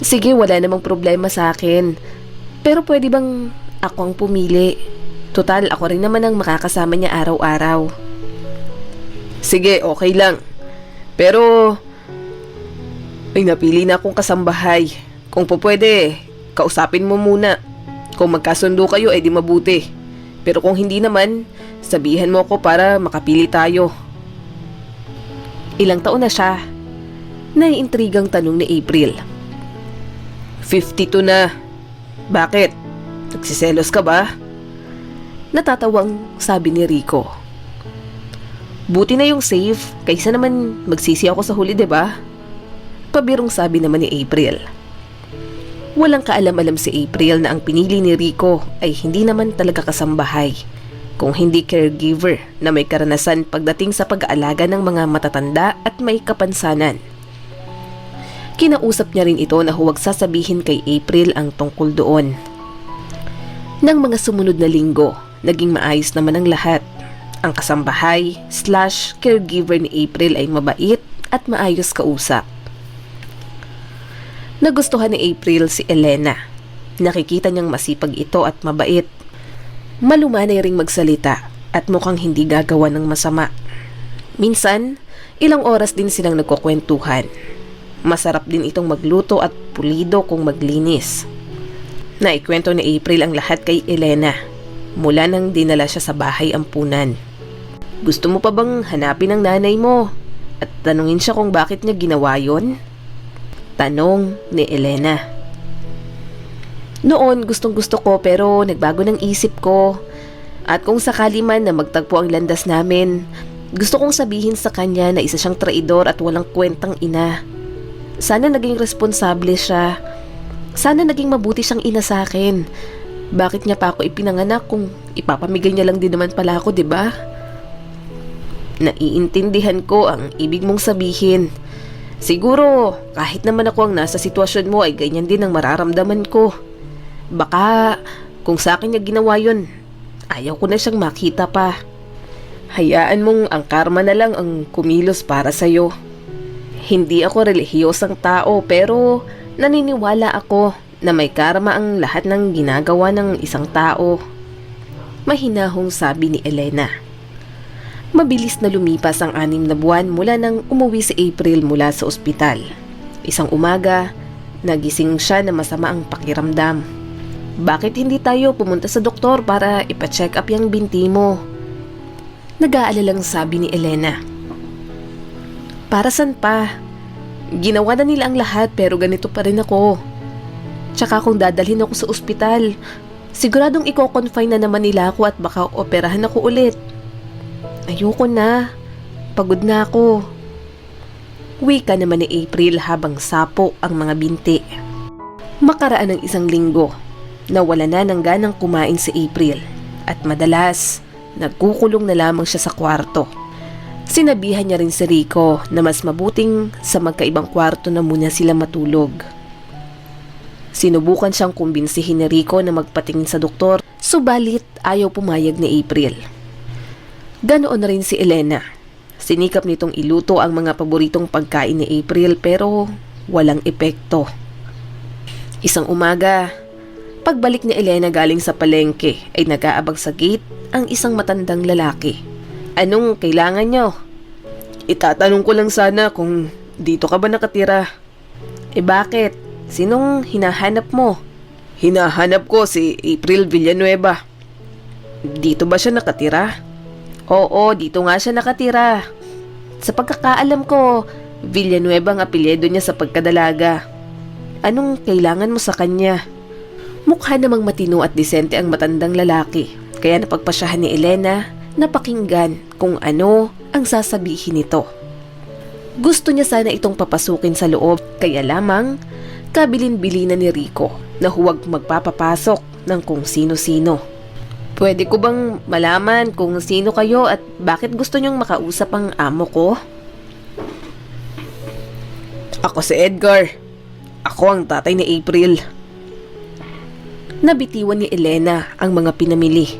Sige, wala namang problema sa akin. Pero pwede bang ako ang pumili? Total, ako rin naman ang makakasama niya araw-araw. Sige, okay lang. Pero may napili na akong kasambahay. Kung po pwede, kausapin mo muna. Kung magkasundo kayo, edi mabuti. Pero kung hindi naman, sabihan mo ako para makapili tayo. Ilang taon na siya? Naiintrigang tanong ni April. 52 na. Bakit? Nagsiselos ka ba? Natatawang sabi ni Rico. Buti na yung safe, kaysa naman magsisi ako sa huli, 'di ba? Pabirong sabi naman ni April. Walang kaalam-alam si April na ang pinili ni Rico ay hindi naman talaga kasambahay, kung hindi caregiver na may karanasan pagdating sa pag-aalaga ng mga matatanda at may kapansanan. Kinausap niya rin ito na huwag sasabihin kay April ang tungkol doon. Nang mga sumunod na linggo, naging maayos naman ang lahat. Ang kasambahay/caregiver ni April ay mabait at maayos kausap. Nagustuhan ni April si Elena. Nakikita niyang masipag ito at mabait. Malumanay ring magsalita at mukhang hindi gagawa ng masama. Minsan, ilang oras din silang nagkukwentuhan. Masarap din itong magluto at pulido kung maglinis. Naikwento ni April ang lahat kay Elena mula nang dinala siya sa bahay ampunan. Gusto mo pa bang hanapin ang nanay mo at tanungin siya kung bakit niya ginawa yon? Tanong ni Elena. Noon gustong gusto ko pero nagbago ng isip ko. At kung sakali man na magtagpo ang landas namin, gusto kong sabihin sa kanya na isa siyang traidor at walang kwentang ina. Sana naging responsable siya. Sana naging mabuti siyang ina sa akin. Bakit niya pa ako ipinanganak kung ipapamigay niya lang din naman pala ako, 'di ba? Naiintindihan ko ang ibig mong sabihin. Siguro, kahit naman ako ang nasa sitwasyon mo ay ganyan din ang mararamdaman ko. Baka, kung sa akin niya ginawa yun, ayaw ko na siyang makita pa. Hayaan mong ang karma na lang ang kumilos para sa'yo. Hindi ako relihiyosang tao pero naniniwala ako na may karma ang lahat ng ginagawa ng isang tao. Mahinahong sabi ni Elena. Mabilis na lumipas ang 6 na buwan mula nang umuwi si April mula sa ospital. Isang umaga, nagising siya na masama ang pakiramdam. Bakit hindi tayo pumunta sa doktor para ipa-check up yung binti mo? Nag-aalalang sabi ni Elena. Para san pa? Ginawa na nila ang lahat pero ganito pa rin ako. Tsaka kung dadalhin ako sa ospital, siguradong i-confine na naman nila ako at baka operahan ako ulit. Ayoko na. Pagod na ako. Wika naman ni April habang sapo ang mga binti. Makaraan ng 1 linggo, nawala na ng ganang kumain si April at madalas nagkukulong na lamang siya sa kwarto. Sinabihan niya rin si Rico na mas mabuting sa magkaibang kwarto na muna sila matulog. Sinubukan siyang kumbinsihin ni Rico na magpatingin sa doktor, subalit ayaw pumayag ni April. Ganoon na rin si Elena. Sinikap nitong iluto ang mga paboritong pagkain ni April pero walang epekto. Isang umaga, pagbalik ni Elena galing sa palengke ay nag-aabang sa gate ang isang matandang lalaki. Anong kailangan nyo? Itatanong ko lang sana kung dito ka ba nakatira. Bakit? Sinong hinahanap mo? Hinahanap ko si April Villanueva. Dito ba siya nakatira? Oo, dito nga siya nakatira. Sa pagkakaalam ko, Villanueva ang apelyido niya sa pagkadalaga. Anong kailangan mo sa kanya? Mukha namang matino at disente ang matandang lalaki, kaya napagpasyahan ni Elena na pakinggan kung ano ang sasabihin nito. Gusto niya sana itong papasukin sa loob, kaya lamang kabilin-bilinan ni Rico na huwag magpapapasok ng kung sino-sino. Pwede ko bang malaman kung sino kayo at bakit gusto niyong makausap ang amo ko? Ako si Edgar. Ako ang tatay ni April. Nabitiwan ni Elena ang mga pinamili.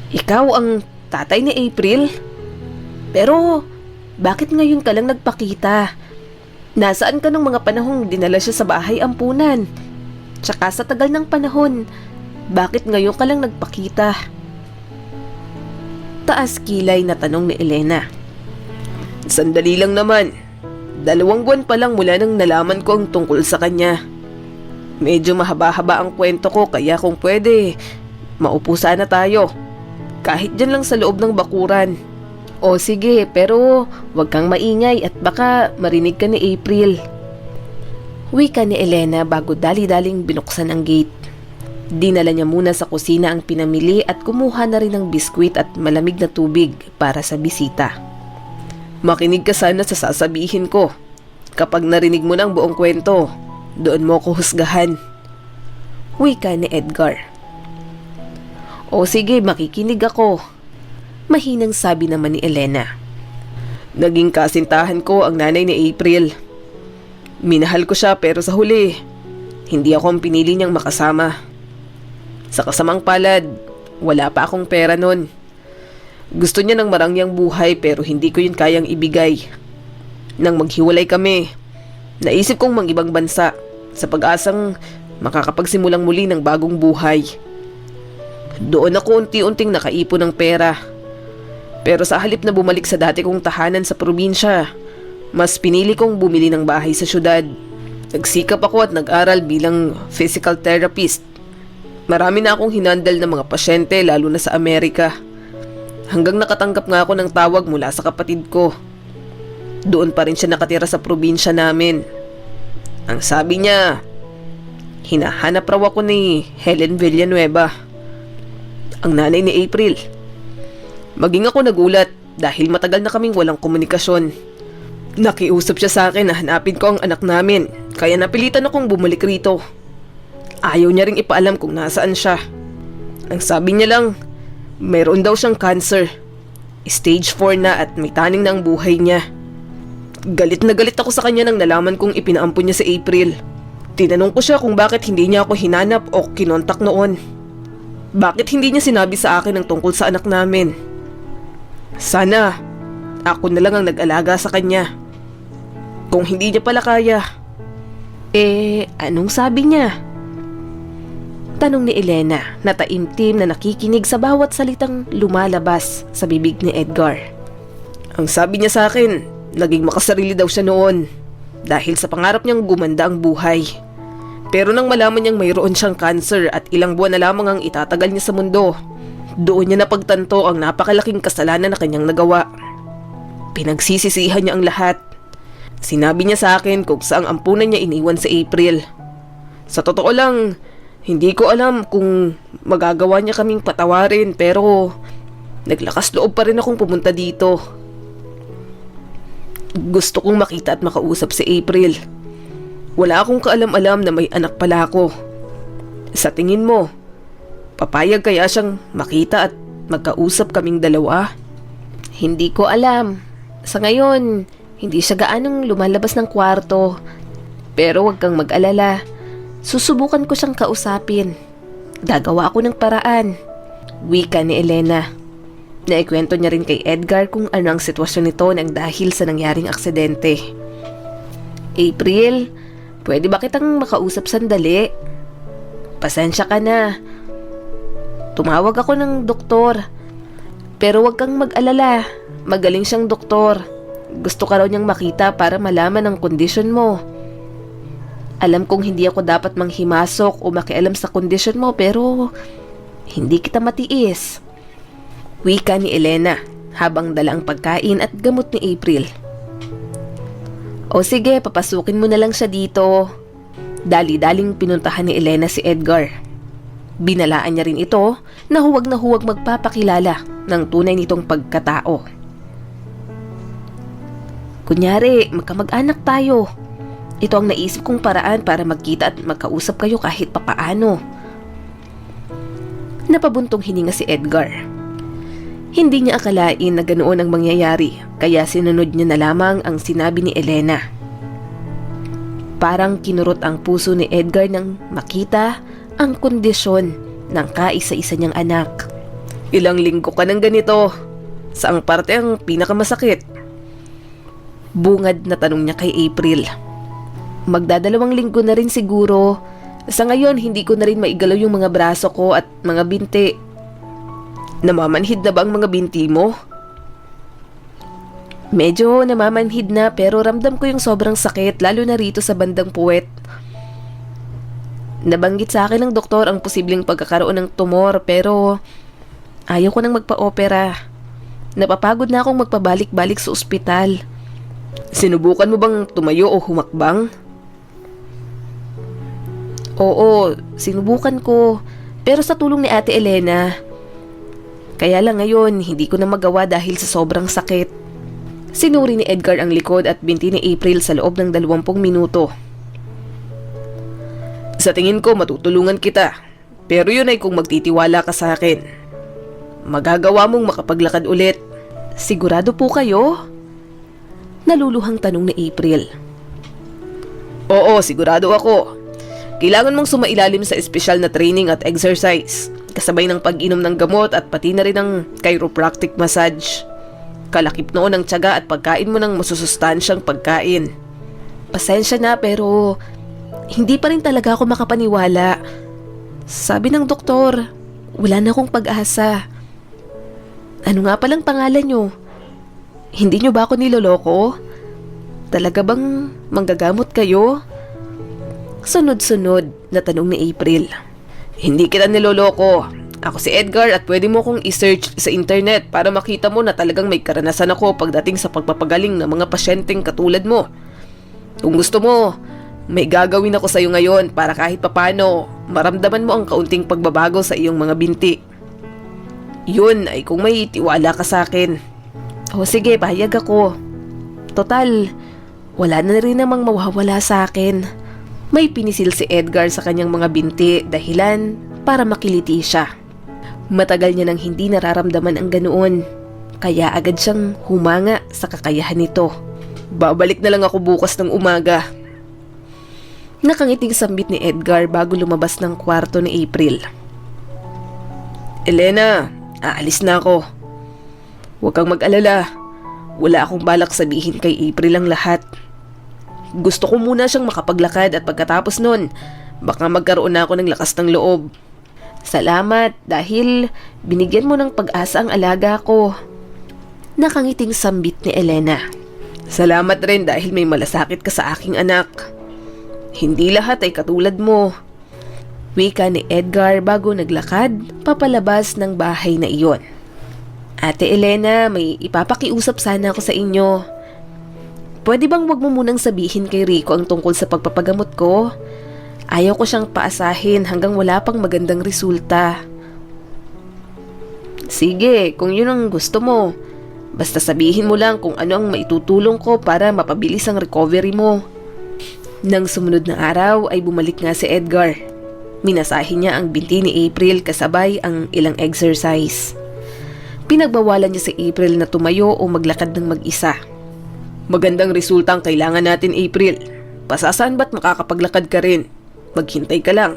Ikaw ang tatay ni April? Pero bakit ngayon ka lang nagpakita? Nasaan ka ng mga panahong dinala siya sa bahay ampunan? Tsaka sa tagal ng panahon, bakit ngayon ka lang nagpakita? Taas kilay na tanong ni Elena. Sandali lang naman. 2 buwan pa lang mula nang nalaman ko ang tungkol sa kanya. Medyo mahaba-haba ang kwento ko kaya kung pwede, maupo sana tayo. Kahit dyan lang sa loob ng bakuran. O sige, pero wag kang maingay at baka marinig ka ni April. Wika ni Elena bago dali-daling binuksan ang gate. Dinala niya muna sa kusina ang pinamili at kumuha na rin ng biskwit at malamig na tubig para sa bisita. Makinig ka sana sa sasabihin ko. Kapag narinig mo ng buong kwento, doon mo ko husgahan. Wika ni Edgar. O sige, makikinig ako. Mahinang sabi naman ni Elena. Naging kasintahan ko ang nanay ni April. Minahal ko siya pero sa huli, hindi ako ang pinili niyang makasama. Sa kasamang palad, wala pa akong pera nun. Gusto niya ng marangyang buhay pero hindi ko yun kayang ibigay. Nang maghiwalay kami, naisip kong mang-ibang bansa sa pag-asang makakapagsimulang muli ng bagong buhay. Doon ako unti-unting nakaipon ng pera. Pero sa halip na bumalik sa dati kong tahanan sa probinsya, mas pinili kong bumili ng bahay sa syudad. Nagsikap ako at nag-aral bilang physical therapist. Marami na akong hinandal ng mga pasyente lalo na sa Amerika. Hanggang nakatanggap nga ako ng tawag mula sa kapatid ko. Doon pa rin siya nakatira sa probinsya namin. Ang sabi niya, hinahanap raw ako ni Helen Villanueva, ang nanay ni April. Maging ako nagulat dahil matagal na kaming walang komunikasyon. Nakiusap siya sa akin na hanapin ko ang anak namin, kaya napilitan akong bumalik rito. Ayaw niya ring ipaalam kung nasaan siya. Ang sabi niya lang, mayroon daw siyang cancer. Stage 4 na at may taning na ang buhay niya. Galit na galit ako sa kanya nang nalaman kong ipinaampun niya si April. Tinanong ko siya kung bakit hindi niya ako hinanap o kinontak noon. Bakit hindi niya sinabi sa akin ang tungkol sa anak namin? Sana ako na lang ang nag-alaga sa kanya. Kung hindi niya pala kaya. Anong sabi niya? Tanong ni Elena na taimtim na nakikinig sa bawat salitang lumalabas sa bibig ni Edgar. Ang sabi niya sa akin, naging makasarili daw siya noon dahil sa pangarap niyang gumanda ang buhay. Pero nang malaman niyang mayroon siyang cancer at ilang buwan na lamang ang itatagal niya sa mundo, doon niya napagtanto ang napakalaking kasalanan na kanyang nagawa. Pinagsisisihan niya ang lahat. Sinabi niya sa akin kung saang ampunan niya iniwan sa April. Sa totoo lang, hindi ko alam kung magagawa niya kaming patawarin pero naglakas loob pa rin akong pumunta dito. Gusto kong makita at makausap si April. Wala akong kaalam-alam na may anak pala ako. Sa tingin mo, papayag kaya siyang makita at magkausap kaming dalawa? Hindi ko alam. Sa ngayon, hindi siya gaanong lumalabas ng kwarto. Pero wag kang mag-alala. Susubukan ko siyang kausapin. Gagawa ako ng paraan. Wika ni Elena. Naikwento niya rin kay Edgar kung ano ang sitwasyon nito nang dahil sa nangyaring aksidente. April, pwede ba kitang makausap sandali? Pasensya ka na. Tumawag ako ng doktor. Pero wag kang mag-alala. Magaling siyang doktor. Gusto ka raw niyang makita para malaman ang kondisyon mo. Alam kong hindi ako dapat manghimasok o makialam sa kondisyon mo pero hindi kita matiis. Wika ni Elena habang dala ang pagkain at gamot ni April. O sige, papasukin mo na lang siya dito. Dali-daling pinuntahan ni Elena si Edgar. Binalaan niya rin ito na huwag magpapakilala ng tunay nitong pagkatao. Kunyari, magkamag-anak tayo. Ito ang naisip kong paraan para magkita at magkausap kayo kahit papaano. Napabuntong hininga si Edgar. Hindi niya akalain na ganoon ang mangyayari, kaya sinunod niya na lamang ang sinabi ni Elena. Parang kinurot ang puso ni Edgar nang makita ang kondisyon ng kaisa-isa niyang anak. Ilang linggo ka ng ganito. Saang parte ang pinakamasakit? Bungad na tanong niya kay April. Magdadalawang linggo na rin siguro. Sa ngayon, hindi ko na rin maigalaw yung mga braso ko at mga binti. Namamanhid na ba ang mga binti mo? Medyo namamanhid na pero ramdam ko yung sobrang sakit lalo na rito sa bandang puwet. Nabanggit sa akin ng doktor ang posibleng pagkakaroon ng tumor pero ayaw ko nang magpa-opera. Napapagod na akong magpabalik-balik sa ospital. Sinubukan mo bang tumayo o humakbang? Oo, sinubukan ko. Pero sa tulong ni Ate Elena. Kaya lang ngayon, hindi ko na magawa dahil sa sobrang sakit. Sinuri ni Edgar ang likod at binti ni April sa loob ng 20 minuto. Sa tingin ko, matutulungan kita. Pero yun ay kung magtitiwala ka sa akin. Magagawa mong makapaglakad ulit. Sigurado po kayo? Naluluhang tanong ni April. Oo, sigurado ako. Kailangan mong sumailalim sa espesyal na training at exercise, kasabay ng pag-inom ng gamot at pati na rin ng chiropractic massage. Kalakip noon ang tiyaga at pagkain mo ng masusustansyang pagkain. Pasensya na pero hindi pa rin talaga ako makapaniwala. Sabi ng doktor, wala na akong pag-asa. Ano nga palang pangalan nyo? Hindi nyo ba ako niloloko? Talaga bang manggagamot kayo? Sunod-sunod na tanong ni April. Hindi kita niloloko. Ako si Edgar at pwede mo kong i-search sa internet para makita mo na talagang may karanasan ako pagdating sa pagpapagaling ng mga pasyenteng katulad mo. Kung gusto mo, may gagawin ako sa iyo ngayon para kahit papano maramdaman mo ang kaunting pagbabago sa iyong mga binti. Yun ay kung may tiwala ka sa akin. O sige, pahayag ako. Total, wala na rin namang mawawala sa akin. May pinisil si Edgar sa kanyang mga binti dahilan para makiliti siya. Matagal niya nang hindi nararamdaman ang ganoon, kaya agad siyang humanga sa kakayahan nito. Babalik na lang ako bukas ng umaga. Nakangiting sambit ni Edgar bago lumabas ng kwarto ni April. Elena, aalis na ako. Huwag kang mag-alala. Wala akong balak sabihin kay April ang lahat. Gusto ko muna siyang makapaglakad at pagkatapos nun, baka magkaroon na ako ng lakas ng loob. Salamat dahil binigyan mo ng pag-asa ang alaga ko. Nakangiting sambit ni Elena. Salamat rin dahil may malasakit ka sa aking anak. Hindi lahat ay katulad mo. Wika ni Edgar bago naglakad papalabas ng bahay na iyon. Ate Elena, may ipapakiusap sana ako sa inyo. Pwede bang wag mo munang sabihin kay Rico ang tungkol sa pagpapagamot ko? Ayaw ko siyang paasahin hanggang wala pang magandang resulta. Sige, kung yun ang gusto mo. Basta sabihin mo lang kung ano ang maitutulong ko para mapabilis ang recovery mo. Nang sumunod na araw ay bumalik nga si Edgar. Minasahin niya ang binti ni April kasabay ang ilang exercise. Pinagbawalan niya si April na tumayo o maglakad ng mag-isa. Magandang resulta ang kailangan natin, April. Pasasaan ba't makakapaglakad ka rin? Maghintay ka lang.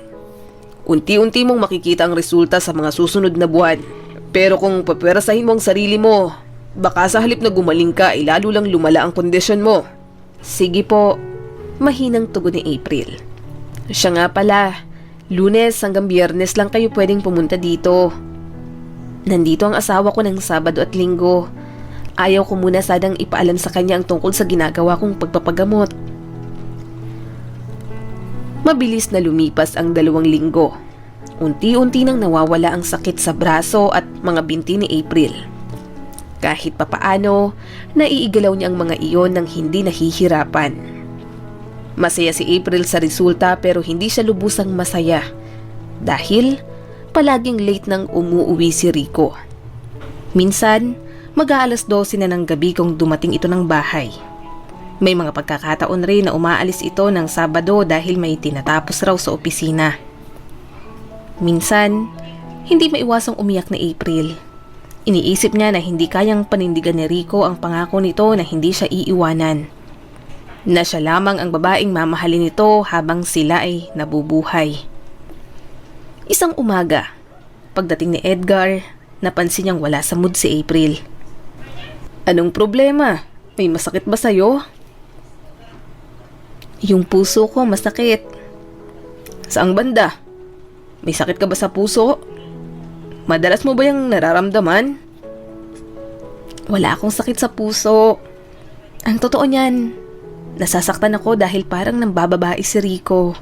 Unti-unti mong makikita ang resulta sa mga susunod na buwan. Pero kung papwerasahin mo ang sarili mo, baka sa halip na gumaling ka ay lalo lang lumala ang kondisyon mo. Sige po, mahinang tugon ni April. Siya nga pala, Lunes hanggang Biyernes lang kayo pwedeng pumunta dito. Nandito ang asawa ko ng Sabado at Linggo. Ayaw ko muna sadang ipaalam sa kanya ang tungkol sa ginagawa kong pagpapagamot. Mabilis na lumipas ang 2 linggo. Unti-unti nang nawawala ang sakit sa braso at mga binti ni April. Kahit papaano, naiigalaw niya ang mga iyon nang hindi nahihirapan. Masaya si April sa resulta pero hindi siya lubusang masaya. Dahil palaging late nang umuuwi si Rico. Minsan, mag-aalas 12 na ng gabi kung dumating ito ng bahay. May mga pagkakataon rin na umaalis ito ng Sabado dahil may tinatapos raw sa opisina. Minsan, hindi maiwasang umiyak na April. Iniisip niya na hindi kayang panindigan ni Rico ang pangako nito na hindi siya iiwanan. Na siya lamang ang babaeng mamahalin nito habang sila ay nabubuhay. Isang umaga, pagdating ni Edgar, napansin niyang wala sa mood si April. Anong problema? May masakit ba sa'yo? Yung puso ko masakit. Saang banda? May sakit ka ba sa puso? Madalas mo ba yung nararamdaman? Wala akong sakit sa puso. Ang totoo niyan, nasasaktan ako dahil parang nambababae si Rico.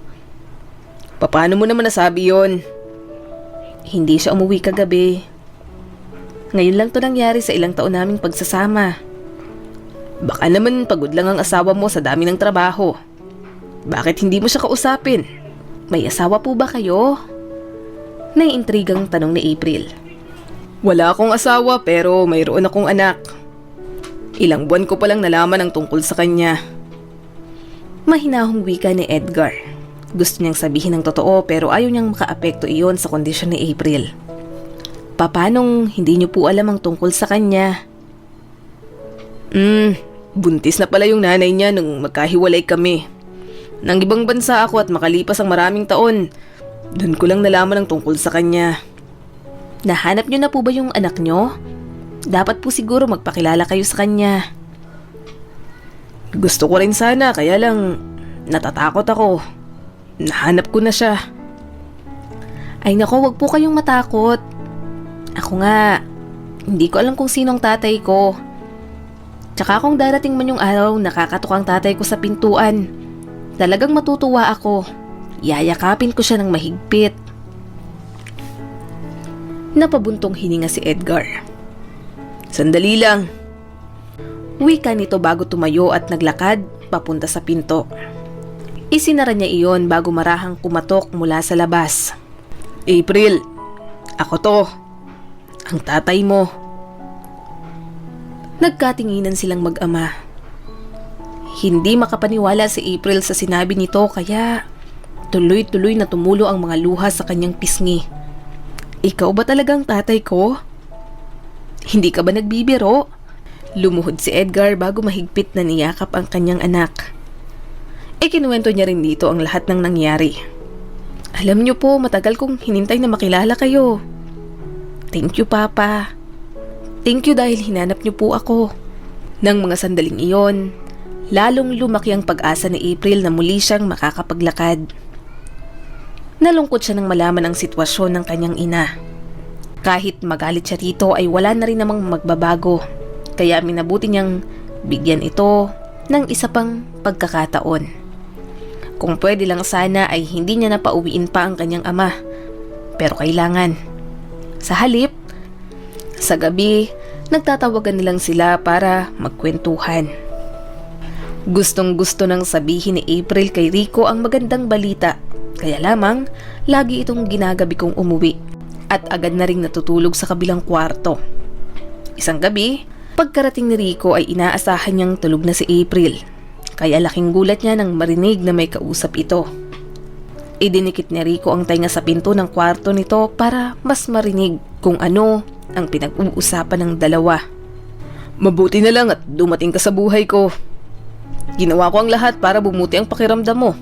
Paano mo naman nasabi yon? Hindi siya umuwi kagabi. Ngayon lang to nangyari sa ilang taon naming pagsasama. Baka naman pagod lang ang asawa mo sa dami ng trabaho. Bakit hindi mo siya kausapin? May asawa po ba kayo? Naiintrigang tanong ni April. Wala akong asawa pero mayroon akong anak. Ilang buwan ko palang nalaman ang tungkol sa kanya. Mahinahong wika ni Edgar. Gusto niyang sabihin ng totoo pero ayaw niyang makaapekto iyon sa kondisyon ni April. Papanong hindi niyo po alam ang tungkol sa kanya? Buntis na pala yung nanay niya nung magkahiwalay kami. Nang ibang bansa ako at makalipas ang maraming taon, doon ko lang nalaman ang tungkol sa kanya. Nahanap niyo na po ba yung anak niyo? Dapat po siguro magpakilala kayo sa kanya. Gusto ko rin sana kaya lang natatakot ako. Nahanap ko na siya. Ay nako, wag po kayong matakot. Ako nga, hindi ko alam kung sinong tatay ko. Tsaka kung darating man yung araw nakakatok ang tatay ko sa pintuan, talagang matutuwa ako. Yayakapin ko siya ng mahigpit. Napabuntong hininga si Edgar. Sandali lang. Wika nito bago tumayo at naglakad papunta sa pinto. Isinara niya iyon bago marahang kumatok mula sa labas. April, ako to. Ang tatay mo. Nagkatinginan silang mag-ama. Hindi makapaniwala si April sa sinabi nito kaya tuloy-tuloy na tumulo ang mga luha sa kanyang pisngi. Ikaw ba talagang tatay ko? Hindi ka ba nagbibiro? Lumuhod si Edgar bago mahigpit na niyakap ang kanyang anak. Ikinuwento niya rin dito ang lahat ng nangyari. Alam niyo po, matagal kong hinintay na makilala kayo. Thank you, Papa. Thank you dahil hinanap niyo po ako. Nang mga sandaling iyon, lalong lumaki ang pag-asa ni April na muli siyang makakapaglakad. Nalungkot siya nang malaman ang sitwasyon ng kanyang ina. Kahit magalit siya rito ay wala na rin namang magbabago. Kaya minabuti niyang bigyan ito ng isa pang pagkakataon. Kung pwede lang sana ay hindi niya napauwiin pa ang kanyang ama. Pero kailangan. Sa halip, sa gabi, nagtatawagan nilang sila para magkwentuhan. Gustong-gusto nang sabihin ni April kay Rico ang magandang balita. Kaya lamang, lagi itong ginagabi kong umuwi. At agad na ring natutulog sa kabilang kwarto. Isang gabi, pagkarating ni Rico ay inaasahan niyang tulog na si April. Kaya laking gulat niya nang marinig na may kausap ito. Idinikit ni Rico ang tainga sa pinto ng kwarto nito para mas marinig kung ano ang pinag-uusapan ng dalawa. Mabuti na lang at dumating ka sa buhay ko. Ginawa ko ang lahat para bumuti ang pakiramdam mo.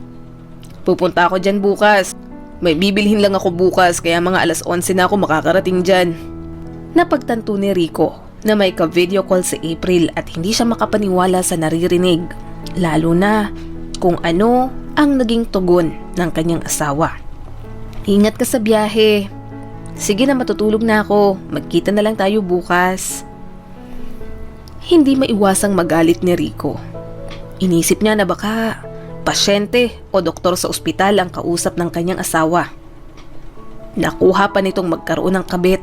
Pupunta ako dyan bukas. May bibilhin lang ako bukas kaya mga 11:00 na ako makakarating dyan. Napagtanto ni Rico na may ka-video call si April at hindi siya makapaniwala sa naririnig. Lalo na kung ano ang naging tugon ng kanyang asawa. Ingat ka sa biyahe. Sige na, matutulog na ako. Magkita na lang tayo bukas. Hindi maiwasang magalit ni Rico. Inisip niya na baka pasyente o doktor sa ospital ang kausap ng kanyang asawa. Nakuha pa nitong magkaroon ng kabit.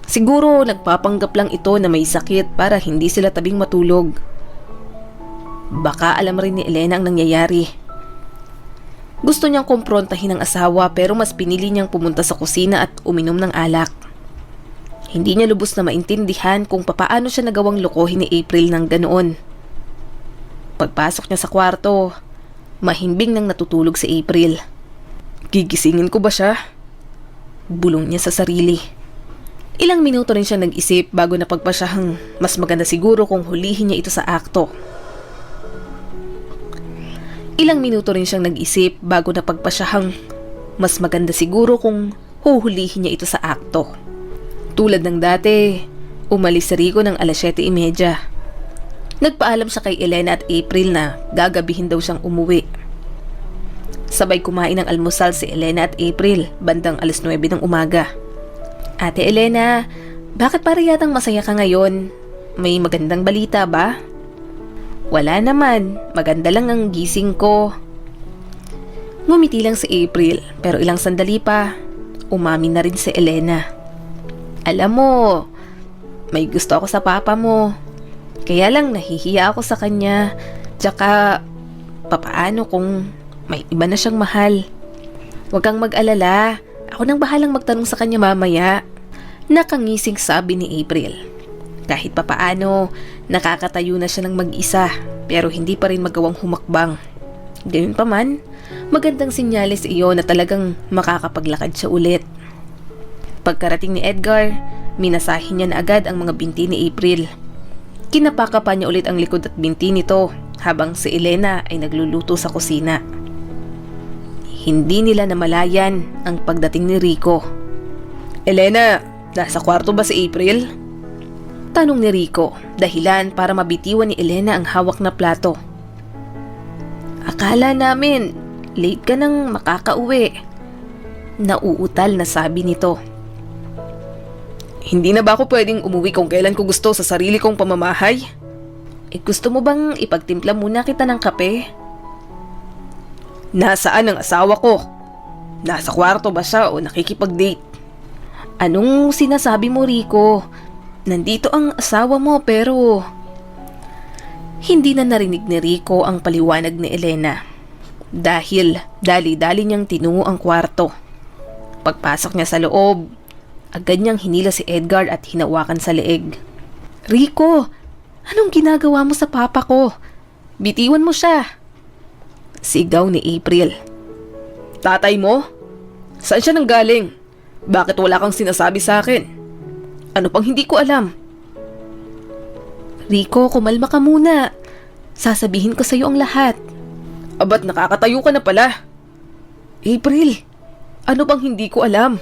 Siguro nagpapanggap lang ito na may sakit para hindi sila tabing matulog. Baka alam rin ni Elena ang nangyayari. Gusto niyang kumprontahin ang asawa pero mas pinili niyang pumunta sa kusina at uminom ng alak. Hindi niya lubos na maintindihan kung papaano siya nagawang lokohin ni April ng ganoon. Pagpasok niya sa kwarto, mahimbing nang natutulog si April. Gigisingin ko ba siya? Bulong niya sa sarili. Ilang minuto rin siya nag-isip bago napagpasyahang mas maganda siguro kung hulihin niya ito sa akto. Ilang minuto rin siyang nag-isip bago napagpasyahang mas maganda siguro kung huhulihin niya ito sa akto. Tulad ng dati, umalis si Rico ng 7:30. Nagpaalam siya kay Elena at April na gagabihin daw siyang umuwi. Sabay kumain ng almusal si Elena at April bandang 9:00 ng umaga. Ate Elena, bakit para yatang masaya ka ngayon? May magandang balita ba? Wala naman, maganda lang ang gising ko. Ngumiti lang si April pero ilang sandali pa, umamin na rin si Elena. Alam mo, may gusto ako sa papa mo. Kaya lang nahihiya ako sa kanya. Tsaka, papaano kung may iba na siyang mahal? Huwag kang mag-alala. Ako nang bahalang magtanong sa kanya mamaya. Nakangising sabi ni April. Kahit papaano, nakakatayo na siya ng mag-isa pero hindi pa rin magawang humakbang. Gayun pa man, magandang sinyalis iyon na talagang makakapaglakad siya ulit. Pagkarating ni Edgar, minasahin niya na agad ang mga binti ni April. Kinapaka pa niya ulit ang likod at binti nito habang si Elena ay nagluluto sa kusina. Hindi nila namalayan ang pagdating ni Rico. Elena, nasa kwarto ba si April? Tanong ni Rico, dahilan para mabitiwan ni Elena ang hawak na plato. Akala namin, late ka nang makakauwi. Nauutal na sabi nito. Hindi na ba ako pwedeng umuwi kung kailan ko gusto sa sarili kong pamamahay? Gusto mo bang ipagtimpla muna kita ng kape? Nasaan ang asawa ko? Nasa kwarto ba siya o nakikipag-date? Anong sinasabi mo, Rico? Nandito ang asawa mo pero... Hindi na narinig ni Rico ang paliwanag ni Elena. Dahil dali-dali niyang tinungo ang kwarto. Pagpasok niya sa loob, agad niyang hinila si Edgar at hinawakan sa leeg. Rico, anong ginagawa mo sa papa ko? Bitiwan mo siya. Sigaw ni April. Tatay mo? Saan siya nanggaling? Bakit wala kang sinasabi sa akin? Ano pang hindi ko alam? Rico, kumalma ka muna. Sasabihin ko sa iyo ang lahat. Abat nakakatayo ka na pala. April, ano bang hindi ko alam?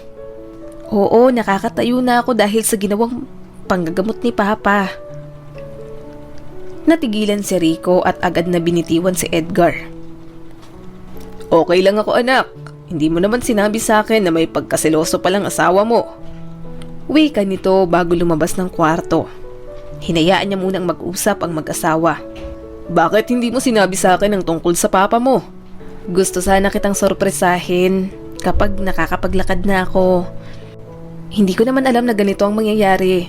Oo, nakakatayo na ako dahil sa ginawang panggagamot ni Papa. Natigilan si Rico at agad na binitiwan si Edgar. Okay lang ako anak. Hindi mo naman sinabi sa akin na may pagkaseloso palang asawa mo. Wika nito bago lumabas ng kwarto. Hinayaan niya munang mag-usap ang mag-asawa. Bakit hindi mo sinabi sa akin ang tungkol sa papa mo? Gusto sana kitang sorpresahin kapag nakakapaglakad na ako. Hindi ko naman alam na ganito ang mangyayari.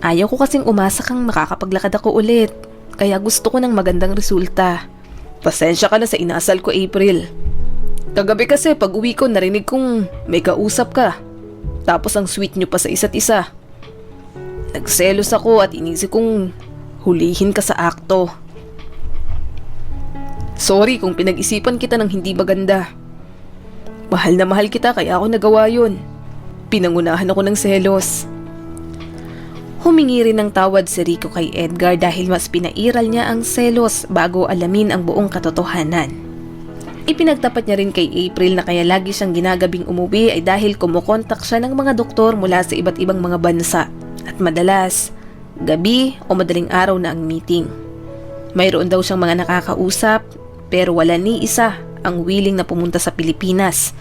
Ayaw ko kasing umasa kang makakapaglakad ako ulit. Kaya gusto ko ng magandang resulta. Pasensya ka na sa inasal ko, April. Kagabi kasi pag uwi ko narinig kong may kausap ka. Tapos ang sweet nyo pa sa isa't isa. Nagselos ako at inisip kong hulihin ka sa akto. Sorry kung pinag-isipan kita ng hindi maganda. Mahal na mahal kita kaya ako nagawa yun. Pinangunahan ako ng selos. Humingi rin ng tawad si Rico kay Edgar dahil mas pinairal niya ang selos bago alamin ang buong katotohanan. Ipinagtapat niya rin kay April na kaya lagi siyang ginagabing umuwi ay dahil kumukontak siya ng mga doktor mula sa iba't ibang mga bansa. At madalas, gabi o madaling araw na ang meeting. Mayroon daw siyang mga nakakausap pero wala ni isa ang willing na pumunta sa Pilipinas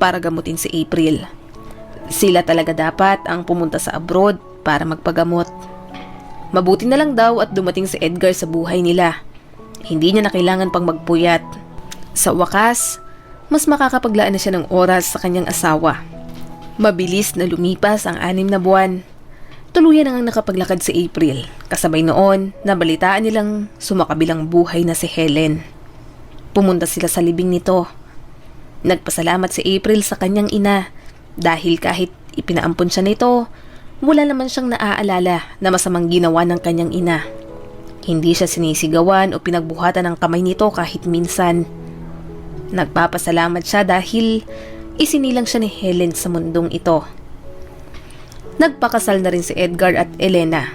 para gamutin si April. Sila talaga dapat ang pumunta sa abroad para magpagamot. Mabuti na lang daw at dumating si Edgar sa buhay nila. Hindi niya na kailangan pang magpuyat. Sa wakas, mas makakapaglaan na siya ng oras sa kanyang asawa. Mabilis na lumipas ang 6 na buwan. Tuluyan nang nakapaglakad si April. Kasabay noon, nabalitaan nilang sumakabilang buhay na si Helen. Pumunta sila sa libing nito. Nagpasalamat si April sa kanyang ina dahil kahit ipinaampon siya nito, wala naman siyang naaalala na masamang ginawa ng kanyang ina. Hindi siya sinisigawan o pinagbuhatan ng kamay nito kahit minsan. Nagpapasalamat siya dahil isinilang siya ni Helen sa mundong ito. Nagpakasal na rin si Edgar at Elena.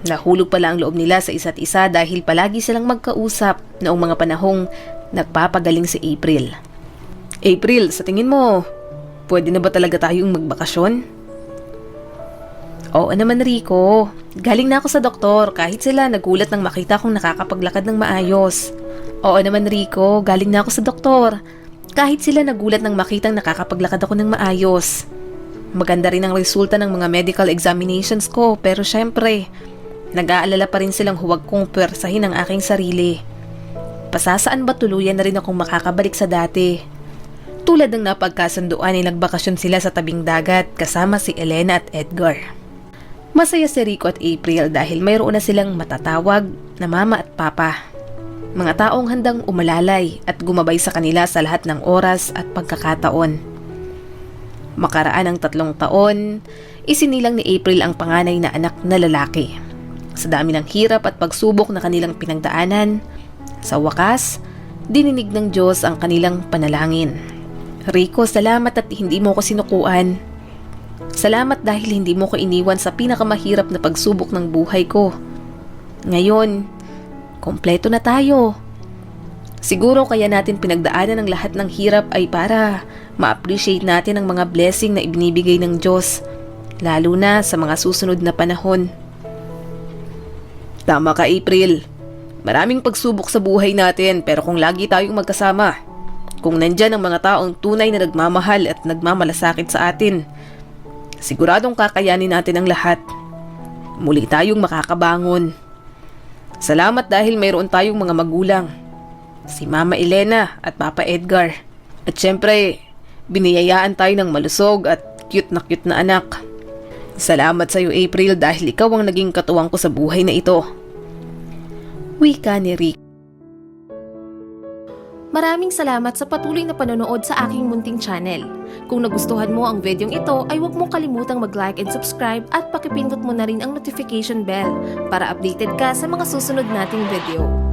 Nahulog pala ang loob nila sa isa't isa dahil palagi silang magkausap noong mga panahong nagpapagaling si April. April, sa tingin mo, pwede na ba talaga tayong magbakasyon? Oo naman Rico, galing na ako sa doktor kahit sila nagulat nang makita kong nakakapaglakad ng maayos. Oo naman Rico, galing na ako sa doktor kahit sila nagulat nang makitang nakakapaglakad ako ng maayos. Maganda rin ang resulta ng mga medical examinations ko pero syempre, nag-aalala pa rin silang huwag kong puwersahin ang aking sarili. Pasasaan ba tuluyan na rin akong makakabalik sa dati? Tulad ng napagkasunduan ay nagbakasyon sila sa tabing dagat kasama si Elena at Edgar. Masaya si Rico at April dahil mayroon na silang matatawag na mama at papa. Mga taong handang umalalay at gumabay sa kanila sa lahat ng oras at pagkakataon. Makaraan ng 3 taon, isinilang ni April ang panganay na anak na lalaki. Sa dami ng hirap at pagsubok na kanilang pinagdaanan, sa wakas, dininig ng Diyos ang kanilang panalangin. Rico, salamat at hindi mo ko sinukuan. Salamat dahil hindi mo ko iniwan sa pinakamahirap na pagsubok ng buhay ko. Ngayon, kompleto na tayo. Siguro kaya natin pinagdaanan ng lahat ng hirap ay para ma-appreciate natin ang mga blessing na ibinibigay ng Diyos, lalo na sa mga susunod na panahon. Tama ka, April. Maraming pagsubok sa buhay natin pero kung lagi tayong magkasama, kung nandyan ang mga taong tunay na nagmamahal at nagmamalasakit sa atin, siguradong kakayanin natin ang lahat. Muli tayong makakabangon. Salamat dahil mayroon tayong mga magulang, si Mama Elena at Papa Edgar. At syempre, biniyayaan tayo ng malusog at cute na anak. Salamat sa iyo, April, dahil ikaw ang naging katuwang ko sa buhay na ito. Wika ni Rick. Maraming salamat sa patuloy na panonood sa aking munting channel. Kung nagustuhan mo ang videong ito ay huwag mong kalimutang mag-like and subscribe at pakipindot mo na rin ang notification bell para updated ka sa mga susunod nating video.